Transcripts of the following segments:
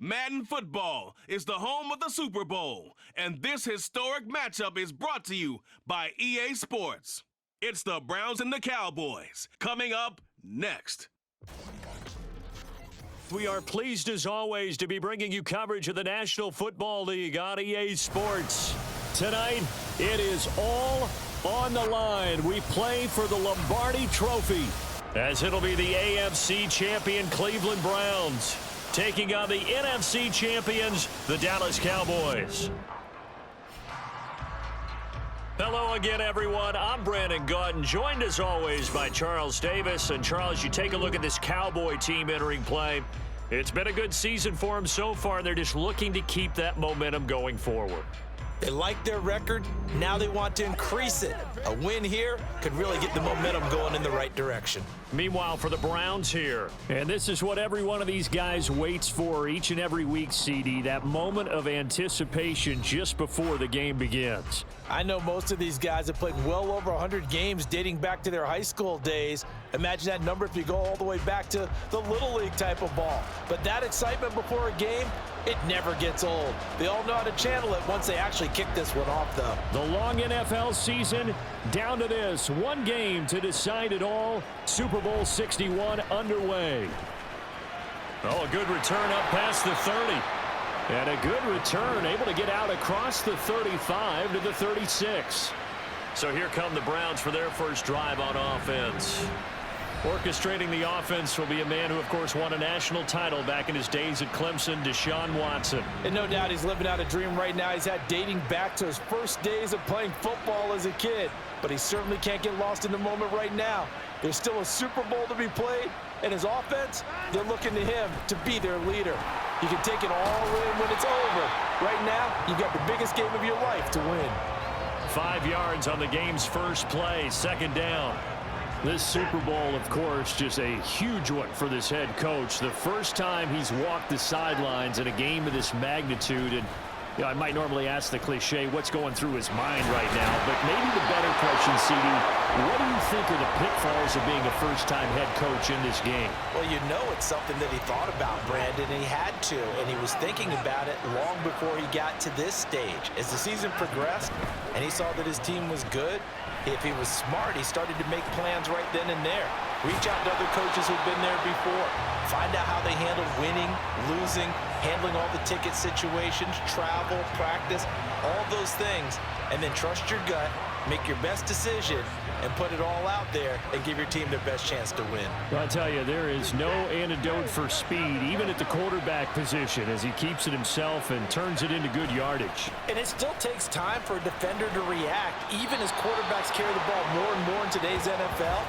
Madden football is the home of the Super Bowl, and this historic matchup is brought to you by EA Sports. It's the Browns and the Cowboys, coming up next. We are pleased as always to be bringing you coverage of the National Football League on EA Sports. Tonight, it is all on the line. We play for the Lombardi Trophy, as it'll be the AFC champion Cleveland Browns taking on the NFC champions, the Dallas Cowboys. Hello again, everyone. I'm Brandon Gautin, joined as always by Charles Davis. And Charles, you take a look at this Cowboy team entering play. It's been a good season for them so far. They're just looking to keep that momentum going forward. They like their record. Now they want to increase it. A win here could really get the momentum going in the right direction. Meanwhile, for the Browns here, and this is what every one of these guys waits for each and every week, CD, that moment of anticipation just before the game begins. I know most of these guys have played well over 100 games dating back to their high school days. Imagine that number if you go all the way back to the Little League type of ball. But that excitement before a game, it never gets old. They all know how to channel it once they actually kick this one off, though. The long NFL season down to this. One game to decide it all. Super Bowl 61 underway. Oh, a good return up past the 30. And a good return, able to get out across the 35 to the 36. So here come the Browns for their first drive on offense. Orchestrating the offense will be a man who, of course, won a national title back in his days at Clemson, Deshaun Watson. And no doubt he's living out a dream right now. He's had dating back to his first days of playing football as a kid. But he certainly can't get lost in the moment right now. There's still a Super Bowl to be played, and his offense, they're looking to him to be their leader. You can take it all in when it's over. Right now, you've got the biggest game of your life to win. 5 yards on the game's first play, second down. This Super Bowl, of course, just a huge one for this head coach. The first time he's walked the sidelines in a game of this magnitude. And you know, I might normally ask the cliche, what's going through his mind right now? But maybe the better question, CD, what do you think are the pitfalls of being a first-time head coach in this game? Well, you know it's something that he thought about, Brandon, and he had to. And he was thinking about it long before he got to this stage. As the season progressed and he saw that his team was good, if he was smart, he started to make plans right then and there. Reach out to other coaches who've been there before. Find out how they handled winning, losing, handling all the ticket situations, travel, practice, all those things. And then trust your gut, make your best decision, and put it all out there and give your team their best chance to win. Well, I tell you, there is no antidote for speed, even at the quarterback position, as he keeps it himself and turns it into good yardage. And it still takes time for a defender to react, even as quarterbacks carry the ball more and more in today's NFL.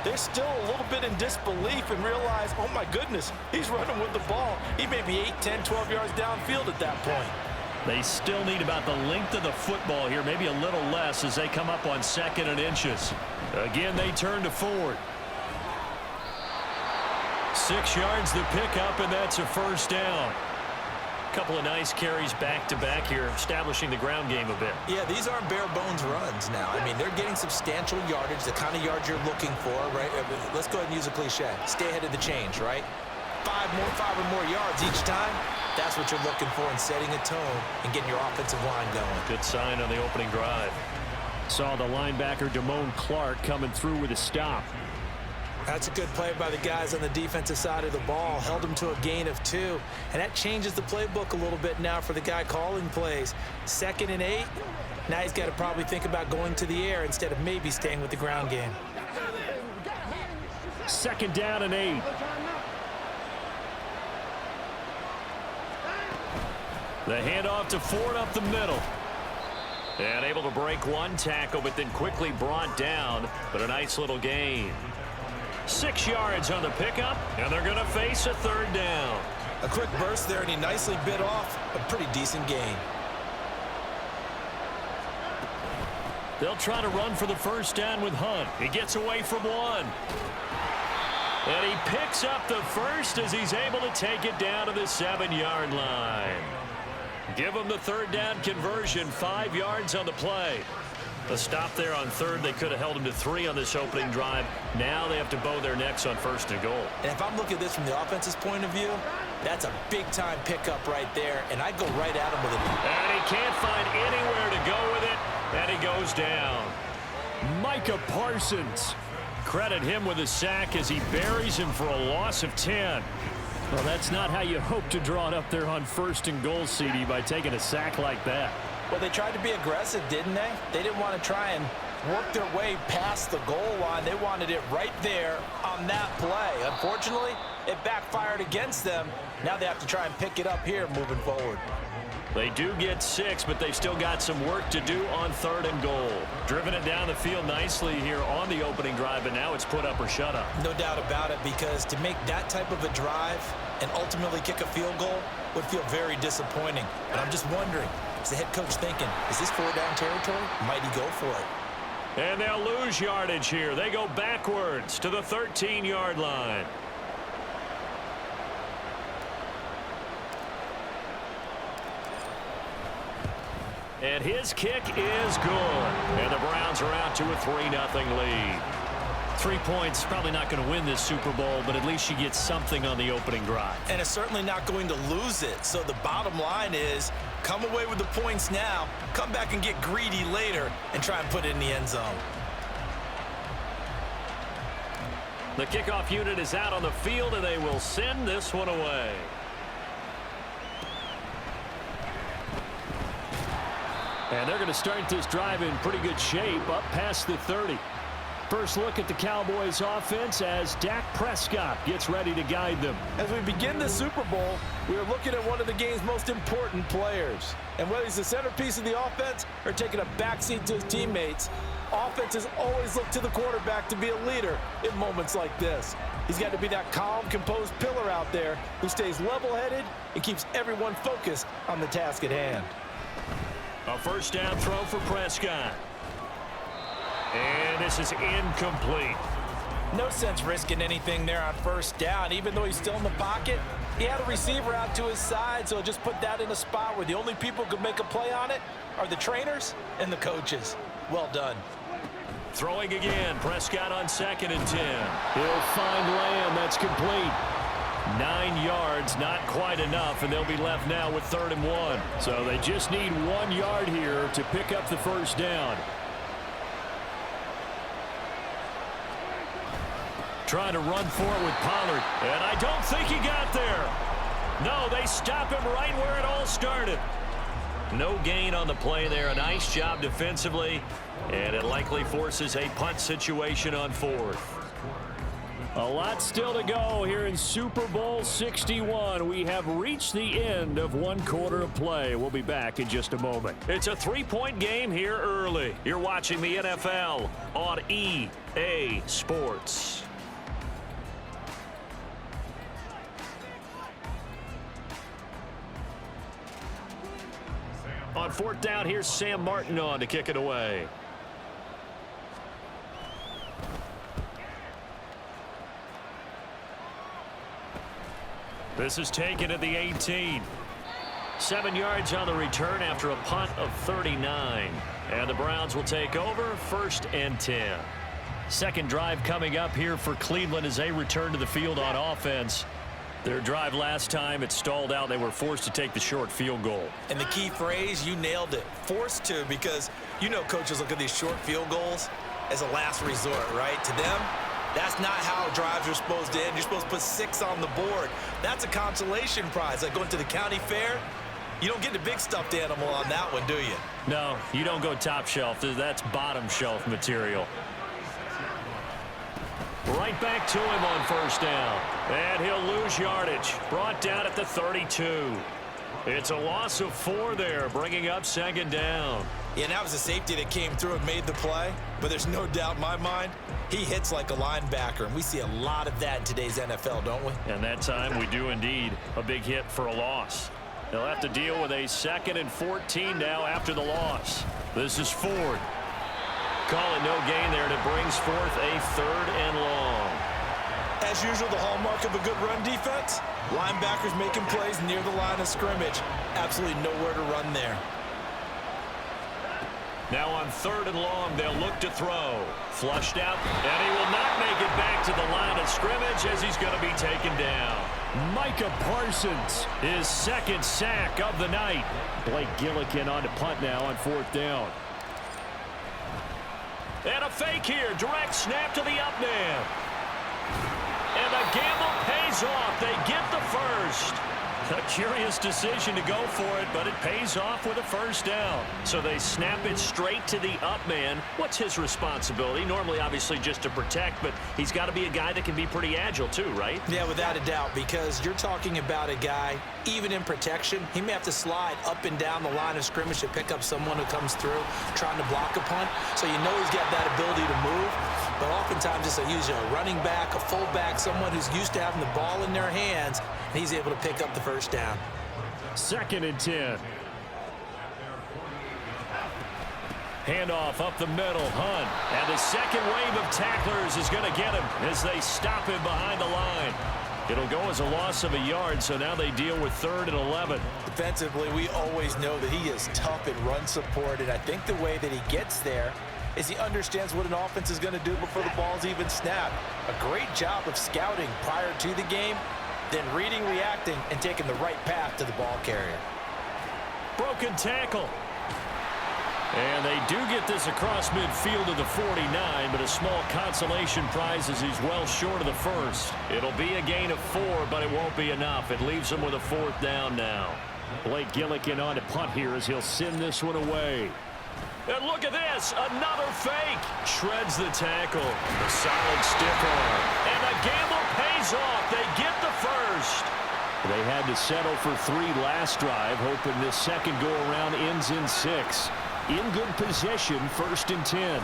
They're still a little bit in disbelief and realize, oh my goodness, he's running with the ball. He may be 8, 10, 12 yards downfield at that point. They still need about the length of the football here, maybe a little less as they come up on 2nd and inches. Again, they turn to forward. 6 yards the pickup, and that's a first down. A couple of nice carries back-to-back here, establishing the ground game a bit. Yeah, these aren't bare-bones runs now. I mean, they're getting substantial yardage, the kind of yards you're looking for, right? Let's go ahead and use a cliche. Stay ahead of the change, right? 5 or more yards each time. That's what you're looking for in setting a tone and getting your offensive line going. Good sign on the opening drive. Saw the linebacker Damone Clark coming through with a stop. That's a good play by the guys on the defensive side of the ball. Held him to a gain of 2. And that changes the playbook a little bit now for the guy calling plays. 2nd and 8. Now he's got to probably think about going to the air instead of maybe staying with the ground game. 2nd down and 8. The handoff to Ford up the middle. And able to break one tackle, but then quickly brought down. But a nice little gain. 6 yards on the pickup, and they're going to face a 3rd down. A quick burst there, and he nicely bit off a pretty decent gain. They'll try to run for the first down with Hunt. He gets away from one. And he picks up the first as he's able to take it down to the 7-yard line. Give him the 3rd down conversion, 5 yards on the play. A stop there on third. They could have held him to 3 on this opening drive. Now they have to bow their necks on first and goal. And if I'm looking at this from the offense's point of view, that's a big-time pickup right there, and I'd go right at him with it. And he can't find anywhere to go with it, and he goes down. Micah Parsons. Credit him with a sack as he buries him for a loss of 10. Well, that's not how you hope to draw it up there on first and goal, CD, by taking a sack like that. Well, they tried to be aggressive, didn't they? They didn't want to try and work their way past the goal line. They wanted it right there on that play. Unfortunately, it backfired against them. Now they have to try and pick it up here moving forward. They do get 6, but they've still got some work to do on third and goal. Driven it down the field nicely here on the opening drive, and now it's put up or shut up. No doubt about it, because to make that type of a drive and ultimately kick a field goal would feel very disappointing. But I'm just wondering, is the head coach thinking, is this 4-down territory? Might he go for it? And they'll lose yardage here. They go backwards to the 13-yard line. And his kick is good. And the Browns are out to a 3-0 lead. 3 points, probably not going to win this Super Bowl, but at least you get something on the opening drive. And it's certainly not going to lose it. So the bottom line is, come away with the points now, come back and get greedy later, and try and put it in the end zone. The kickoff unit is out on the field, and they will send this one away. And they're going to start this drive in pretty good shape, up past the 30. First look at the Cowboys offense as Dak Prescott gets ready to guide them. As we begin the Super Bowl, we are looking at one of the game's most important players. And whether he's the centerpiece of the offense or taking a backseat to his teammates, offenses always look to the quarterback to be a leader in moments like this. He's got to be that calm, composed pillar out there who stays level-headed and keeps everyone focused on the task at hand. A first down throw for Prescott. And this is incomplete. No sense risking anything there on first down. Even though he's still in the pocket, he had a receiver out to his side, so just put that in a spot where the only people who can make a play on it are the trainers and the coaches. Well done. Throwing again, Prescott on 2nd and 10. He'll find Lamb. That's complete. 9 yards, not quite enough, and they'll be left now with 3rd and 1. So they just need 1 yard here to pick up the first down. Trying to run for it with Pollard, and I don't think he got there. No, they stop him right where it all started. No gain on the play there. A nice job defensively, and it likely forces a punt situation on 4th. A lot still to go here in Super Bowl 61. We have reached the end of 1 quarter of play. We'll be back in just a moment. It's a 3-point game here early. You're watching the NFL on EA Sports. On 4th down, here's Sam Martin on to kick it away. This is taken at the 18. 7 yards on the return after a punt of 39. And the Browns will take over 1st and 10. Second drive coming up here for Cleveland as they return to the field on offense. Their drive last time, it stalled out. They were forced to take the short field goal. And the key phrase, you nailed it. Forced to, because you know coaches look at these short field goals as a last resort, right? To them, that's not how drives are supposed to end. You're supposed to put 6 on the board. That's a consolation prize. Like going to the county fair, you don't get the big stuffed animal on that one, do you? No, you don't go top shelf. That's bottom shelf material. Right back to him on 1st down. And he'll lose yardage. Brought down at the 32. It's a loss of 4 there, bringing up 2nd down. Yeah, and that was a safety that came through and made the play. But there's no doubt in my mind, he hits like a linebacker. And we see a lot of that in today's NFL, don't we? And that time we do indeed. A big hit for a loss. They'll have to deal with a 2nd and 14 now after the loss. This is Ford. Call it no gain there, and it brings forth a 3rd and long. As usual, the hallmark of a good run defense, linebackers making plays near the line of scrimmage. Absolutely nowhere to run there. Now on 3rd and long, they'll look to throw. Flushed out, and he will not make it back to the line of scrimmage as he's going to be taken down. Micah Parsons, his 2nd sack of the night. Blake Gillikin on to punt now on 4th down. And a fake here. Direct snap to the up man. And the gamble pays off. They get the first. A curious decision to go for it, but it pays off with a 1st down. So they snap it straight to the up man. What's his responsibility? Normally, obviously, just to protect, but he's got to be a guy that can be pretty agile too, right? Yeah, without a doubt, because you're talking about a guy, even in protection, he may have to slide up and down the line of scrimmage to pick up someone who comes through trying to block a punt. So you know he's got that ability to move. But oftentimes it's usually a running back, a fullback, someone who's used to having the ball in their hands, and he's able to pick up the 1st down. 2nd and 10. Handoff up the middle, Hunt. And the second wave of tacklers is going to get him as they stop him behind the line. It'll go as a loss of a yard, so now they deal with 3rd and 11. Defensively, we always know that he is tough in run support, and I think the way that he gets there is he understands what an offense is going to do before the ball's even snapped. A great job of scouting prior to the game, then reading, reacting, and taking the right path to the ball carrier. Broken tackle. And they do get this across midfield to the 49, but a small consolation prize as he's well short of the 1st. It'll be a gain of 4, but it won't be enough. It leaves him with a 4th down now. Blake Gillikin on to punt here as he'll send this one away. And look at this, another fake. Shreds the tackle. A solid stiff arm. And the gamble pays off. They get the 1st. They had to settle for 3 last drive, hoping this second go-around ends in 6. In good possession, 1st and 10.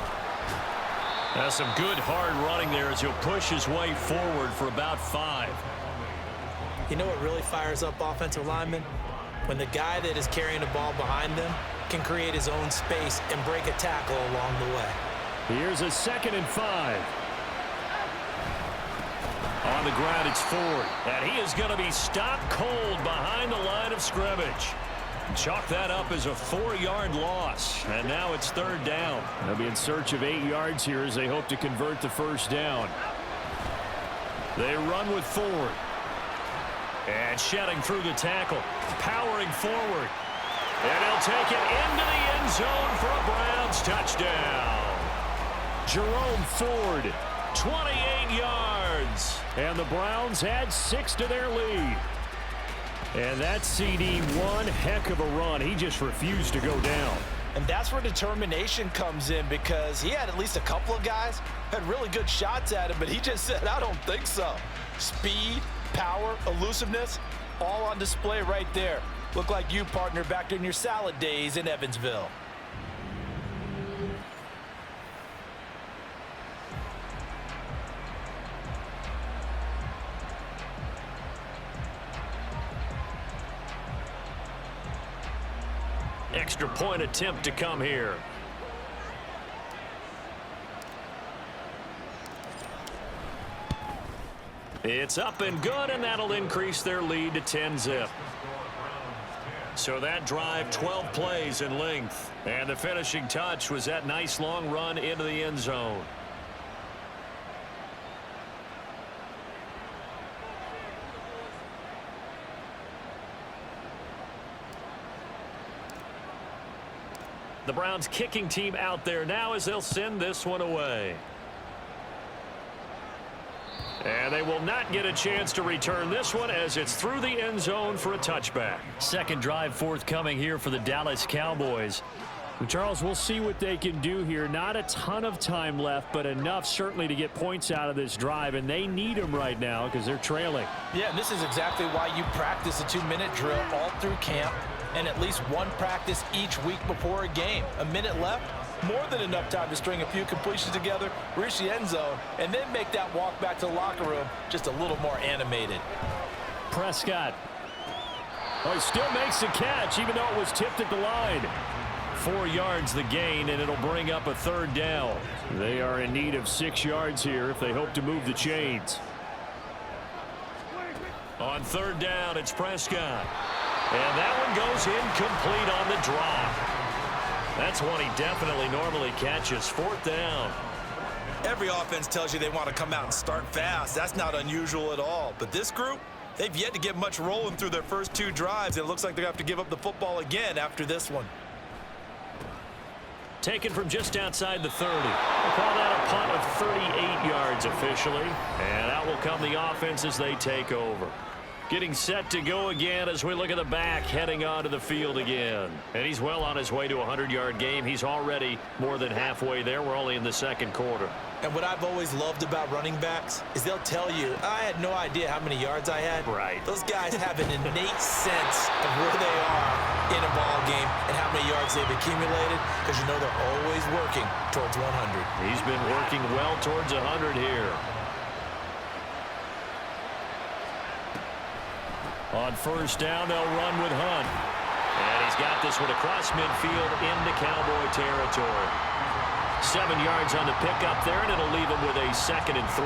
That's some good hard running there as he'll push his way forward for about 5. You know what really fires up offensive linemen? When the guy that is carrying the ball behind them can create his own space and break a tackle along the way. Here's a 2nd and 5. On the ground, it's Ford. And he is going to be stopped cold behind the line of scrimmage. Chalk that up as a 4-yard loss. And now it's 3rd down. They'll be in search of 8 yards here as they hope to convert the 1st down. They run with Ford. And shedding through the tackle. Powering forward. And he'll take it into the end zone for a Browns touchdown. Jerome Ford, 28 yards. And the Browns add 6 to their lead. And that CD, one heck of a run. He just refused to go down. And that's where determination comes in, because he had at least a couple of guys had really good shots at him, but he just said, I don't think so. Speed, power, elusiveness, all on display right there. Look like you, partner, back in your salad days in Evansville. Extra point attempt to come here. It's up and good, and that'll increase their lead to 10-zip. So that drive, 12 plays in length. And the finishing touch was that nice long run into the end zone. The Browns kicking team out there now as they'll send this one away. And they will not get a chance to return this one as it's through the end zone for a touchback. Second drive forthcoming here for the Dallas Cowboys. Charles, we'll see what they can do here. Not a ton of time left, but enough certainly to get points out of this drive, and they need them right now because they're trailing. Yeah, and this is exactly why you practice a 2-minute drill all through camp and at least one practice each week before a game. A minute left, more than enough time to string a few completions together, reach the end zone, and then make that walk back to the locker room just a little more animated. Prescott. Oh, he still makes the catch, even though it was tipped at the line. 4 yards the gain, and it'll bring up a third down. They are in need of 6 yards here if they hope to move the chains. On third down, it's Prescott. And that one goes incomplete on the drop. That's one he definitely normally catches. 4th down. Every offense tells you they want to come out and start fast. That's not unusual at all. But this group, they've yet to get much rolling through their first 2 drives. It looks like they're going to have to give up the football again after this one. Taken from just outside the 30. We'll call that a punt of 38 yards officially. And out will come the offense as they take over. Getting set to go again as we look at the back heading onto the field again. And he's well on his way to a 100-yard game. He's already more than halfway there. We're only in the 2nd quarter. And what I've always loved about running backs is they'll tell you, I had no idea how many yards I had. Right. Those guys have an innate sense of where they are in a ball game and how many yards they've accumulated, because you know they're always working towards 100. He's been working well towards 100 here. On 1st down, they'll run with Hunt. And he's got this one across midfield into Cowboy territory. 7 yards on the pickup there, and it'll leave him with a 2nd and 3.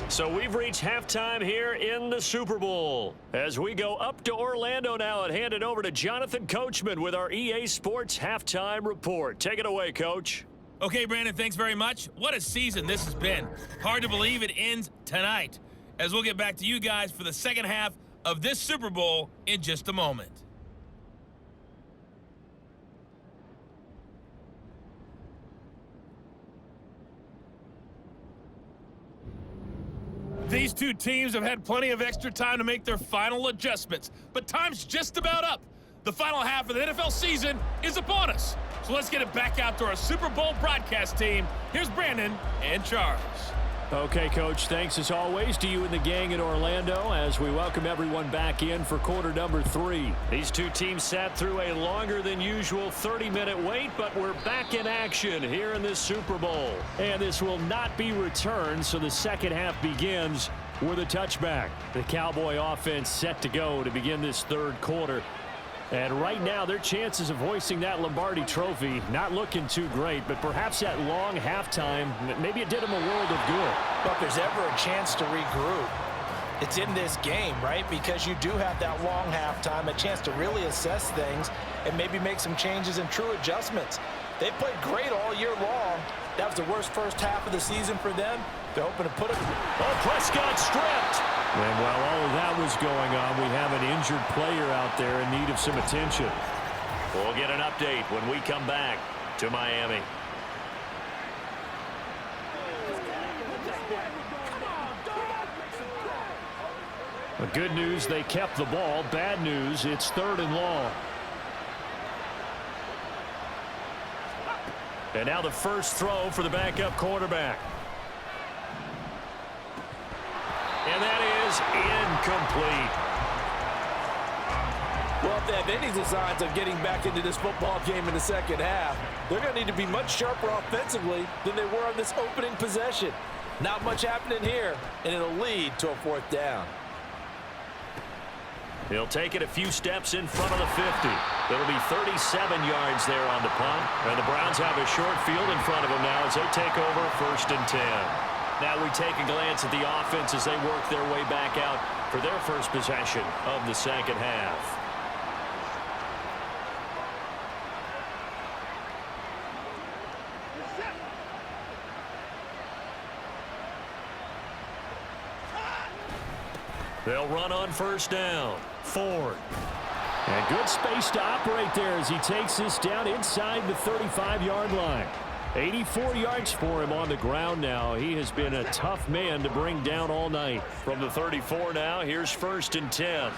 So we've reached halftime here in the Super Bowl. As we go up to Orlando now and hand it over to Jonathan Coachman with our EA Sports Halftime Report. Take it away, Coach. Okay, Brandon, thanks very much. What a season this has been. Hard to believe it ends tonight, as we'll get back to you guys for the second half of this Super Bowl in just a moment. These two teams have had plenty of extra time to make their final adjustments, but time's just about up. The final half of the NFL season is upon us. So let's get it back out to our Super Bowl broadcast team. Here's Brandon and Charles. Okay, Coach, thanks as always to you and the gang in Orlando as we welcome everyone back in for quarter number 3. These two teams sat through a longer than usual 30-minute wait, but we're back in action here in this Super Bowl. And this will not be returned, so the second half begins with a touchback. The Cowboy offense set to go to begin this 3rd quarter. And right now, their chances of hoisting that Lombardi trophy not looking too great, but perhaps that long halftime, maybe it did them a world of good. But if there's ever a chance to regroup, it's in this game, right? Because you do have that long halftime, a chance to really assess things and maybe make some changes and true adjustments. They played great all year long. That was the worst first half of the season for them. They're hoping to put it. Oh, Prescott stripped. And while all of that was going on, we have an injured player out there in need of some attention. We'll get an update when we come back to Miami. The good news, they kept the ball. Bad news, it's 3rd and long. And now the first throw for the backup quarterback. And that is incomplete. Well, if they have any designs of getting back into this football game in the second half, they're going to need to be much sharper offensively than they were on this opening possession. Not much happening here, and it'll lead to a 4th down. He'll take it a few steps in front of the 50. It'll be 37 yards there on the punt. And the Browns have a short field in front of them now as they take over 1st and 10. Now we take a glance at the offense as they work their way back out for their first possession of the second half. They'll run on 1st down. Ford. And good space to operate there as he takes this down inside the 35-yard line. 84 yards for him on the ground now. He has been a tough man to bring down all night. From the 34 now, here's 1st and 10.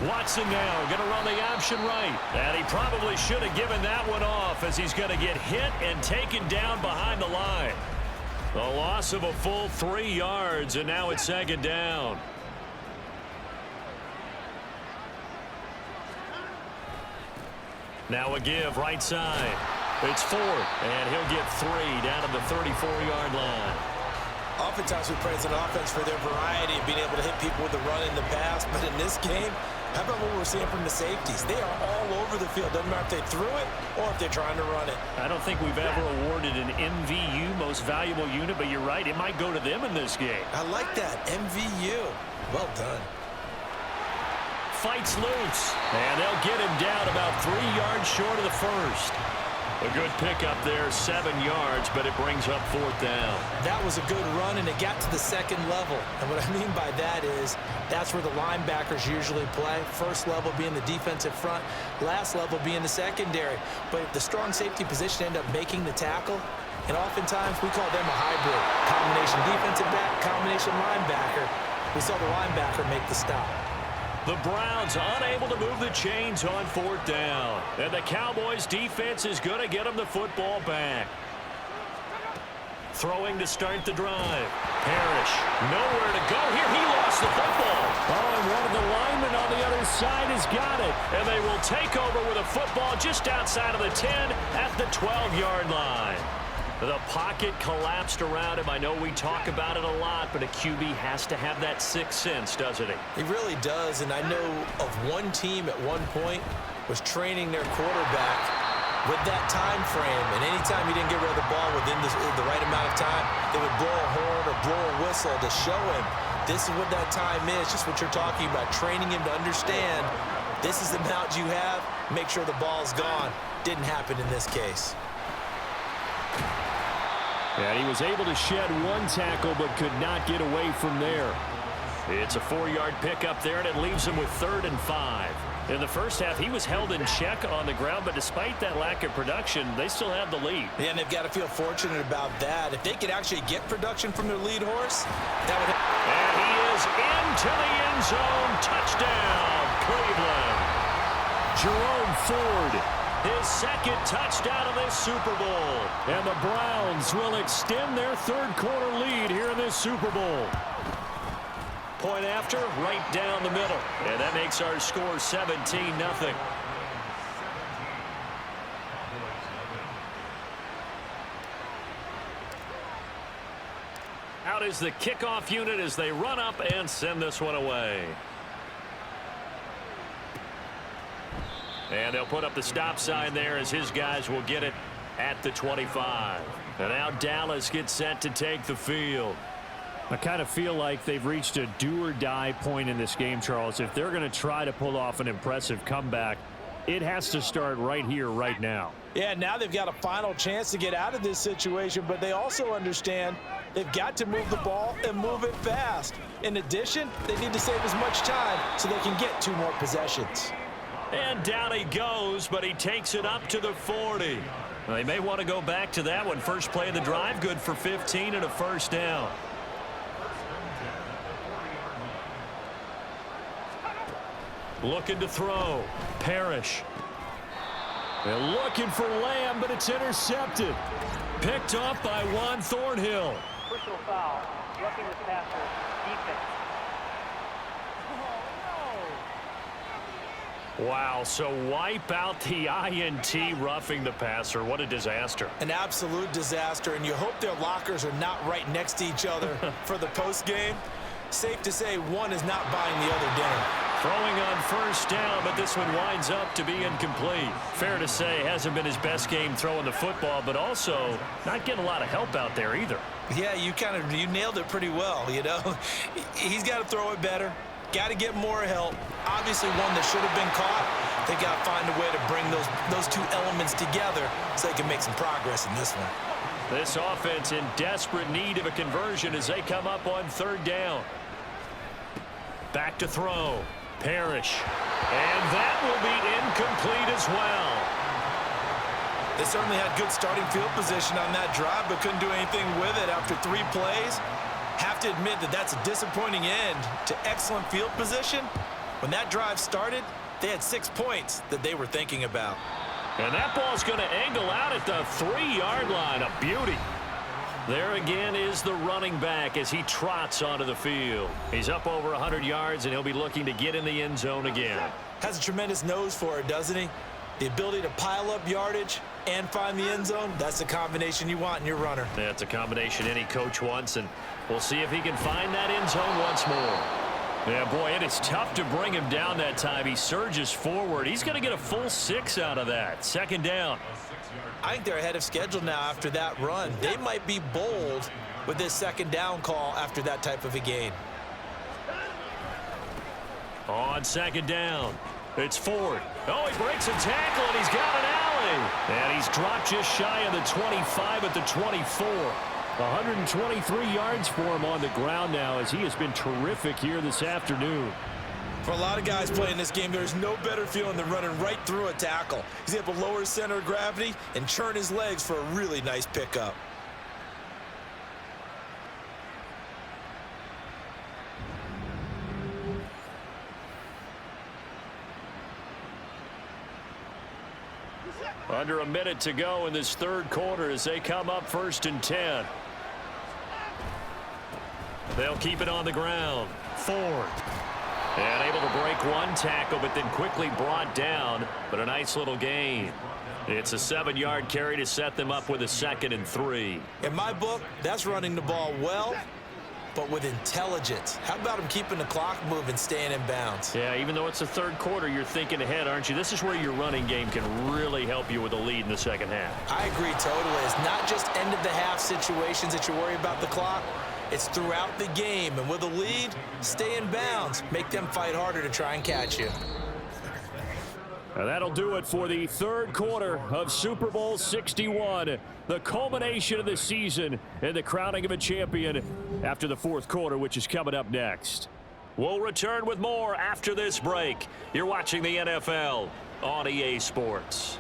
Watson now going to run the option right. And he probably should have given that one off as he's going to get hit and taken down behind the line. The loss of a full 3 yards, and now it's 2nd down. Now a give right side. It's Ford, and he'll get 3 down to the 34-yard line. Oftentimes we praise an offense for their variety of being able to hit people with the run in the pass, but in this game, How about what we're seeing from the safeties? They are all over the field. Doesn't matter if they threw it or if they're trying to run it. I don't think we've ever awarded an MVU, most valuable unit, but you're right, it might go to them in this game. I like that, MVU. Well done. Fights loose, and they'll get him down about 3 yards short of the first. A good pickup there, 7 yards, but it brings up 4th down. That was a good run, and it got to the second level. And what I mean by that is that's where the linebackers usually play. First level being the defensive front, last level being the secondary. But if the strong safety position end up making the tackle, and oftentimes we call them a hybrid. Combination defensive back, combination linebacker. We saw the linebacker make the stop. The Browns unable to move the chains on 4th down. And the Cowboys defense is going to get them the football back. Throwing to start the drive. Parrish, nowhere to go here. He lost the football. Oh, and one of the linemen on the other side has got it. And they will take over with a football just outside of the 10 at the 12-yard line. The pocket collapsed around him. I know we talk about it a lot, but a QB has to have that sixth sense, doesn't he? He really does, and I know of one team at one point was training their quarterback with that time frame, and anytime he didn't get rid of the ball within the right amount of time, they would blow a horn or blow a whistle to show him this is what that time is, just what you're talking about, training him to understand this is the amount you have, make sure the ball's gone. Didn't happen in this case. And he was able to shed one tackle but could not get away from there. It's a 4-yard pickup there, and it leaves him with 3rd and 5. In the first half, he was held in check on the ground, but despite that lack of production, they still have the lead. Yeah, and they've got to feel fortunate about that. If they could actually get production from their lead horse, that would... And he is into the end zone. Touchdown, Cleveland. Jerome Ford, his 2nd touchdown of this Super Bowl. And the Browns will extend their 3rd quarter lead here in this Super Bowl. Point after, right down the middle. And that makes our score 17-0. Out is the kickoff unit as they run up and send this one away. And they'll put up the stop sign there as his guys will get it at the 25. And now Dallas gets set to take the field. I kind of feel like they've reached a do-or-die point in this game, Charles. If they're going to try to pull off an impressive comeback, it has to start right here, right now. Yeah, now they've got a final chance to get out of this situation, but they also understand they've got to move the ball and move it fast. In addition, they need to save as much time so they can get 2 more possessions. And down he goes, but he takes it up to the 40. Well, they may want to go back to that one. First play of the drive, good for 15 and a 1st down. Looking to throw. Parrish. They're looking for Lamb, but it's intercepted. Picked off by Juan Thornhill. Personal foul. Roughing the passer. Defense. Wow, so wipe out the INT roughing the passer. What a disaster. An absolute disaster, and you hope their lockers are not right next to each other for the post game. Safe to say one is not buying the other dinner. Throwing on 1st down, but this one winds up to be incomplete. Fair to say, hasn't been his best game throwing the football, but also not getting a lot of help out there either. Yeah, you nailed it pretty well, you know. He's got to throw it better. Got to get more help. Obviously one that should have been caught. They got to find a way to bring those 2 elements together so they can make some progress in this one. This offense in desperate need of a conversion as they come up on 3rd down. Back to throw. Parrish. And that will be incomplete as well. They certainly had good starting field position on that drive, but couldn't do anything with it after 3 plays. Have to admit that that's a disappointing end to excellent field position. When that drive started, they had 6 points that they were thinking about. And that ball's going to angle out at the 3-yard line. A beauty. There again is the running back as he trots onto the field. He's up over 100 yards, and he'll be looking to get in the end zone again. Has a tremendous nose for it, doesn't he? The ability to pile up yardage and find the end zone, that's the combination you want in your runner. That's a combination any coach wants, and we'll see if he can find that end zone once more. Yeah, boy, it is tough to bring him down that time. He surges forward. He's going to get a full 6 out of that. Second down. I think they're ahead of schedule now after that run. They might be bold with this second down call after that type of a gain. On second down, it's Ford. Oh, he breaks a tackle, and he's got an alley. And he's dropped just shy of the 25 at the 24. 123 yards for him on the ground now as he has been terrific here this afternoon. For a lot of guys playing this game, there's no better feeling than running right through a tackle. He's able to lower his center of gravity and churn his legs for a really nice pickup. Under a minute to go in this third quarter as they come up 1st and 10. They'll keep it on the ground. Ford. And able to break one tackle, but then quickly brought down. But a nice little gain. It's a 7-yard carry to set them up with a 2nd and 3. In my book, that's running the ball well, but with intelligence. How about him keeping the clock moving, staying in bounds? Yeah, even though it's the third quarter, you're thinking ahead, aren't you? This is where your running game can really help you with a lead in the second half. I agree totally. It's not just end-of-the-half situations that you worry about the clock. It's throughout the game. And with a lead, stay in bounds. Make them fight harder to try and catch you. And that'll do it for the third quarter of Super Bowl 61. The culmination of the season and the crowning of a champion after the fourth quarter, which is coming up next. We'll return with more after this break. You're watching the NFL on EA Sports.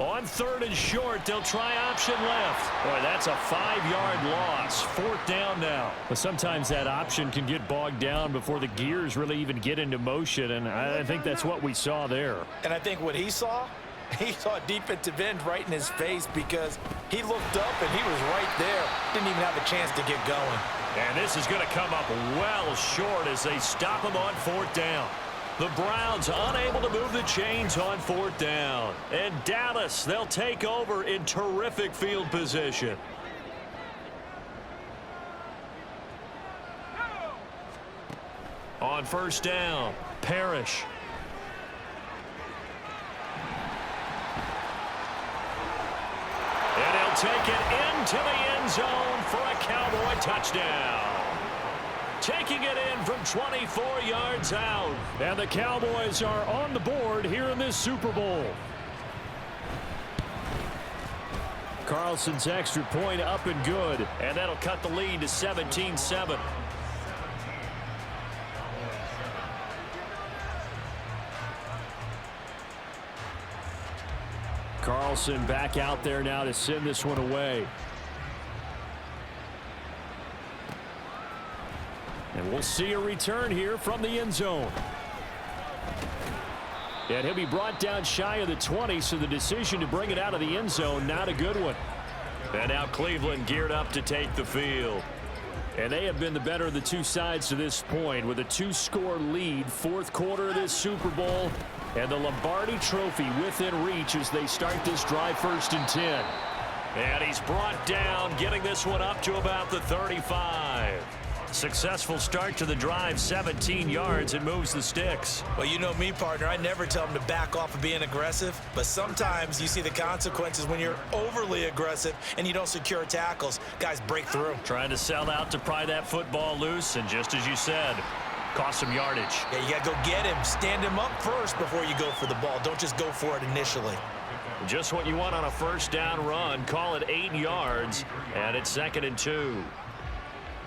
On 3rd and short, they'll try option left. Boy, that's a 5-yard loss. 4th down now. But sometimes that option can get bogged down before the gears really even get into motion, and I think that's what we saw there. And I think what he saw a defensive end right in his face because he looked up and he was right there. Didn't even have a chance to get going. And this is going to come up well short as they stop him on 4th down. The Browns unable to move the chains on 4th down. And Dallas, they'll take over in terrific field position. On 1st down, Parrish. And he'll take it into the end zone for a Cowboy touchdown. Taking it in from 24 yards out. And the Cowboys are on the board here in this Super Bowl. Carlson's extra point up and good. And that'll cut the lead to 17-7. Carlson back out there now to send this one away. And we'll see a return here from the end zone. And he'll be brought down shy of the 20, so the decision to bring it out of the end zone, not a good one. And now Cleveland geared up to take the field. And they have been the better of the two sides to this point with a 2-score lead, fourth quarter of this Super Bowl, and the Lombardi Trophy within reach as they start this drive 1st and 10. And he's brought down, getting this one up to about the 35. Successful start to the drive, 17 yards, and moves the sticks. Well, you know me, partner. I never tell them to back off of being aggressive, but sometimes you see the consequences when you're overly aggressive and you don't secure tackles. Guys break through. Trying to sell out to pry that football loose, and just as you said, cost some yardage. Yeah, you got to go get him. Stand him up first before you go for the ball. Don't just go for it initially. Just what you want on a 1st down run. Call it 8 yards, and it's 2nd and 2.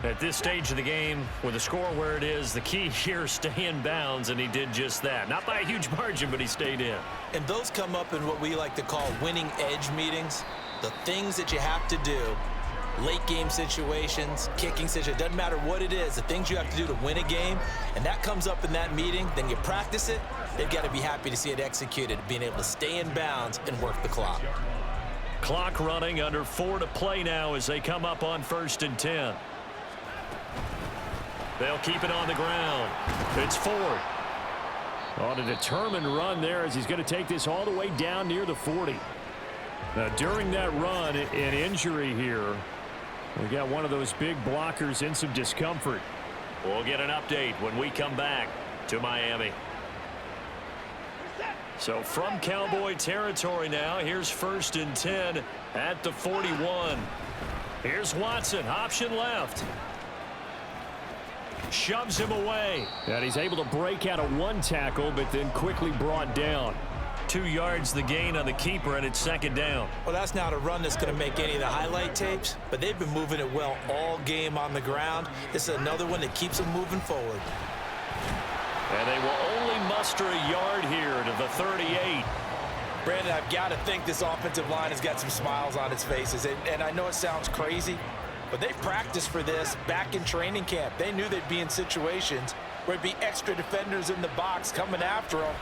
At this stage of the game, with the score where it is, the key here, stay in bounds, and he did just that. Not by a huge margin, but he stayed in. And those come up in what we like to call winning edge meetings. The things that you have to do, late game situations, kicking situations, doesn't matter what it is, the things you have to do to win a game, and that comes up in that meeting, then you practice it, they've got to be happy to see it executed, being able to stay in bounds and work the clock. Clock running, under 4 to play now as they come up on 1st and 10. They'll keep it on the ground. It's Ford. On a determined run there as he's going to take this all the way down near the 40. Now, during that run, an injury here. We got one of those big blockers in some discomfort. We'll get an update when we come back to Miami. So from Cowboy territory now, here's 1st and 10 at the 41. Here's Watson, option left. Shoves him away. And he's able to break out of 1 tackle, but then quickly brought down. 2 yards the gain on the keeper, and it's 2nd down. Well, that's not a run that's going to make any of the highlight tapes, but they've been moving it well all game on the ground. This is another one that keeps them moving forward. And they will only muster a yard here to the 38. Brandon, I've got to think this offensive line has got some smiles on its faces. And I know it sounds crazy, but they practiced for this back in training camp. They knew they'd be in situations where it'd be extra defenders in the box coming after them,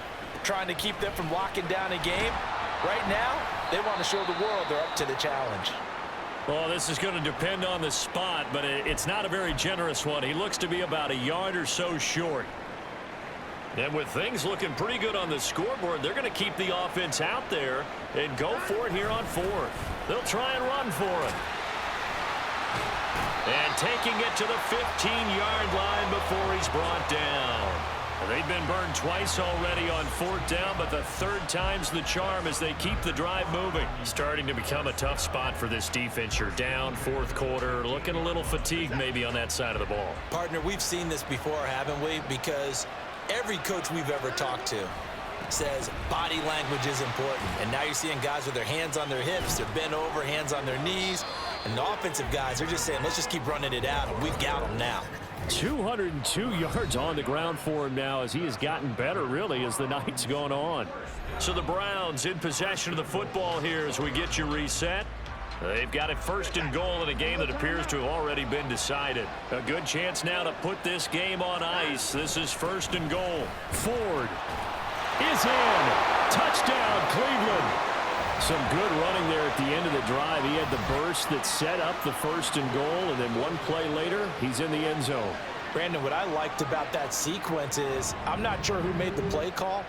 trying to keep them from locking down a game. Right now, they want to show the world they're up to the challenge. Well, this is going to depend on the spot, but it's not a very generous one. He looks to be about a yard or so short. And with things looking pretty good on the scoreboard, they're going to keep the offense out there and go for it here on 4th. They'll try and run for it. And taking it to the 15-yard line before he's brought down. They've been burned twice already on 4th down, but the 3rd time's the charm as they keep the drive moving. Starting to become a tough spot for this defense. You're down 4th quarter, looking a little fatigued maybe on that side of the ball. Partner, we've seen this before, haven't we? Because every coach we've ever talked to says body language is important. And now you're seeing guys with their hands on their hips, they're bent over, hands on their knees. And the offensive guys are just saying, let's just keep running it out, and we've got them now. 202 yards on the ground for him now as he has gotten better, really, as the night's gone on. So the Browns in possession of the football here as we get you reset. They've got it 1st and goal in a game that appears to have already been decided. A good chance now to put this game on ice. This is 1st and goal. Ford is in. Touchdown, Cleveland. Some good running there at the end of the drive. He had the burst that set up the 1st and goal, and then 1 play later, he's in the end zone. Brandon, what I liked about that sequence is I'm not sure who made the play call,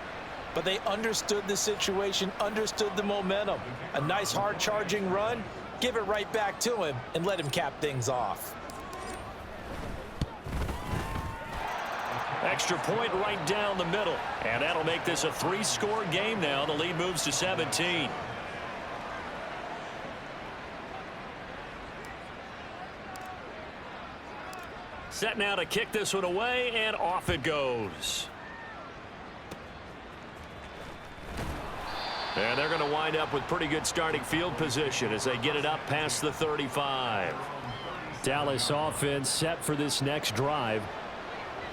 but they understood the situation, understood the momentum. A nice hard-charging run, give it right back to him, and let him cap things off. Extra point right down the middle, and that'll make this a 3-score game now. The lead moves to 17. Set now to kick this one away, and off it goes. And they're going to wind up with pretty good starting field position as they get it up past the 35. Dallas offense set for this next drive.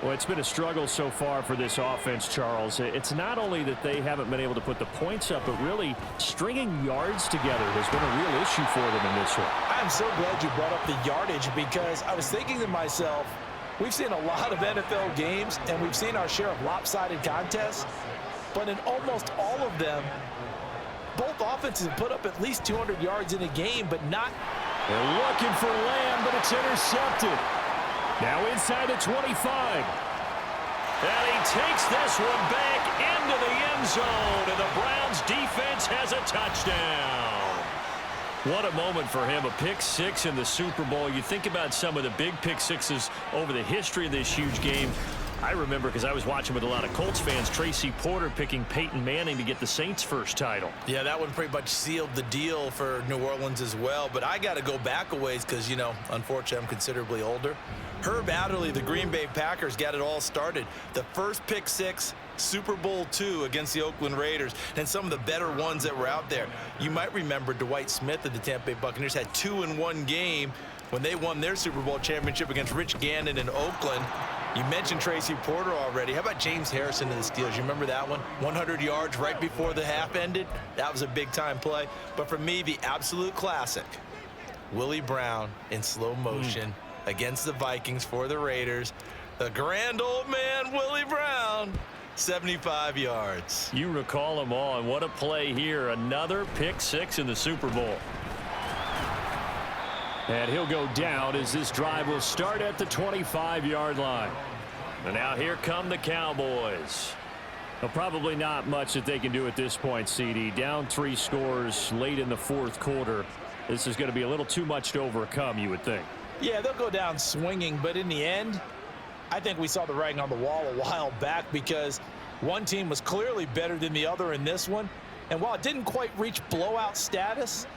Well, it's been a struggle so far for this offense, Charles. It's not only that they haven't been able to put the points up, but really stringing yards together has been a real issue for them in this one. I'm so glad you brought up the yardage because I was thinking to myself, we've seen a lot of NFL games and we've seen our share of lopsided contests, but in almost all of them, both offenses have put up at least 200 yards in a game, but not. They're looking for Lamb, but it's intercepted. Now inside the 25. And he takes this one back into the end zone, and the Browns defense has a touchdown. What a moment for him, a pick 6 in the Super Bowl. You think about some of the big pick 6s over the history of this huge game. I remember, because I was watching with a lot of Colts fans, Tracy Porter picking Peyton Manning to get the Saints' first title. Yeah, that one pretty much sealed the deal for New Orleans as well. But I got to go back a ways because, you know, unfortunately I'm considerably older. Herb Adderley, the Green Bay Packers, got it all started. The first pick 6, Super Bowl II against the Oakland Raiders, and some of the better ones that were out there. You might remember Dwight Smith of the Tampa Bay Buccaneers had 2 in one game when they won their Super Bowl championship against Rich Gannon in Oakland. You mentioned Tracy Porter already. How about James Harrison of the Steelers? You remember that one? 100 yards right before the half ended. That was a big-time play. But for me, the absolute classic, Willie Brown in slow motion against the Vikings for the Raiders. The grand old man, Willie Brown, 75 yards. You recall them all, and what a play here. Another pick 6 in the Super Bowl. And he'll go down as this drive will start at the 25-yard line. And now here come the Cowboys. Well, probably not much that they can do at this point, CD. Down 3 scores late in the 4th quarter. This is going to be a little too much to overcome, you would think. Yeah, they'll go down swinging, but in the end, I think we saw the writing on the wall a while back because one team was clearly better than the other in this one. And while it didn't quite reach blowout status,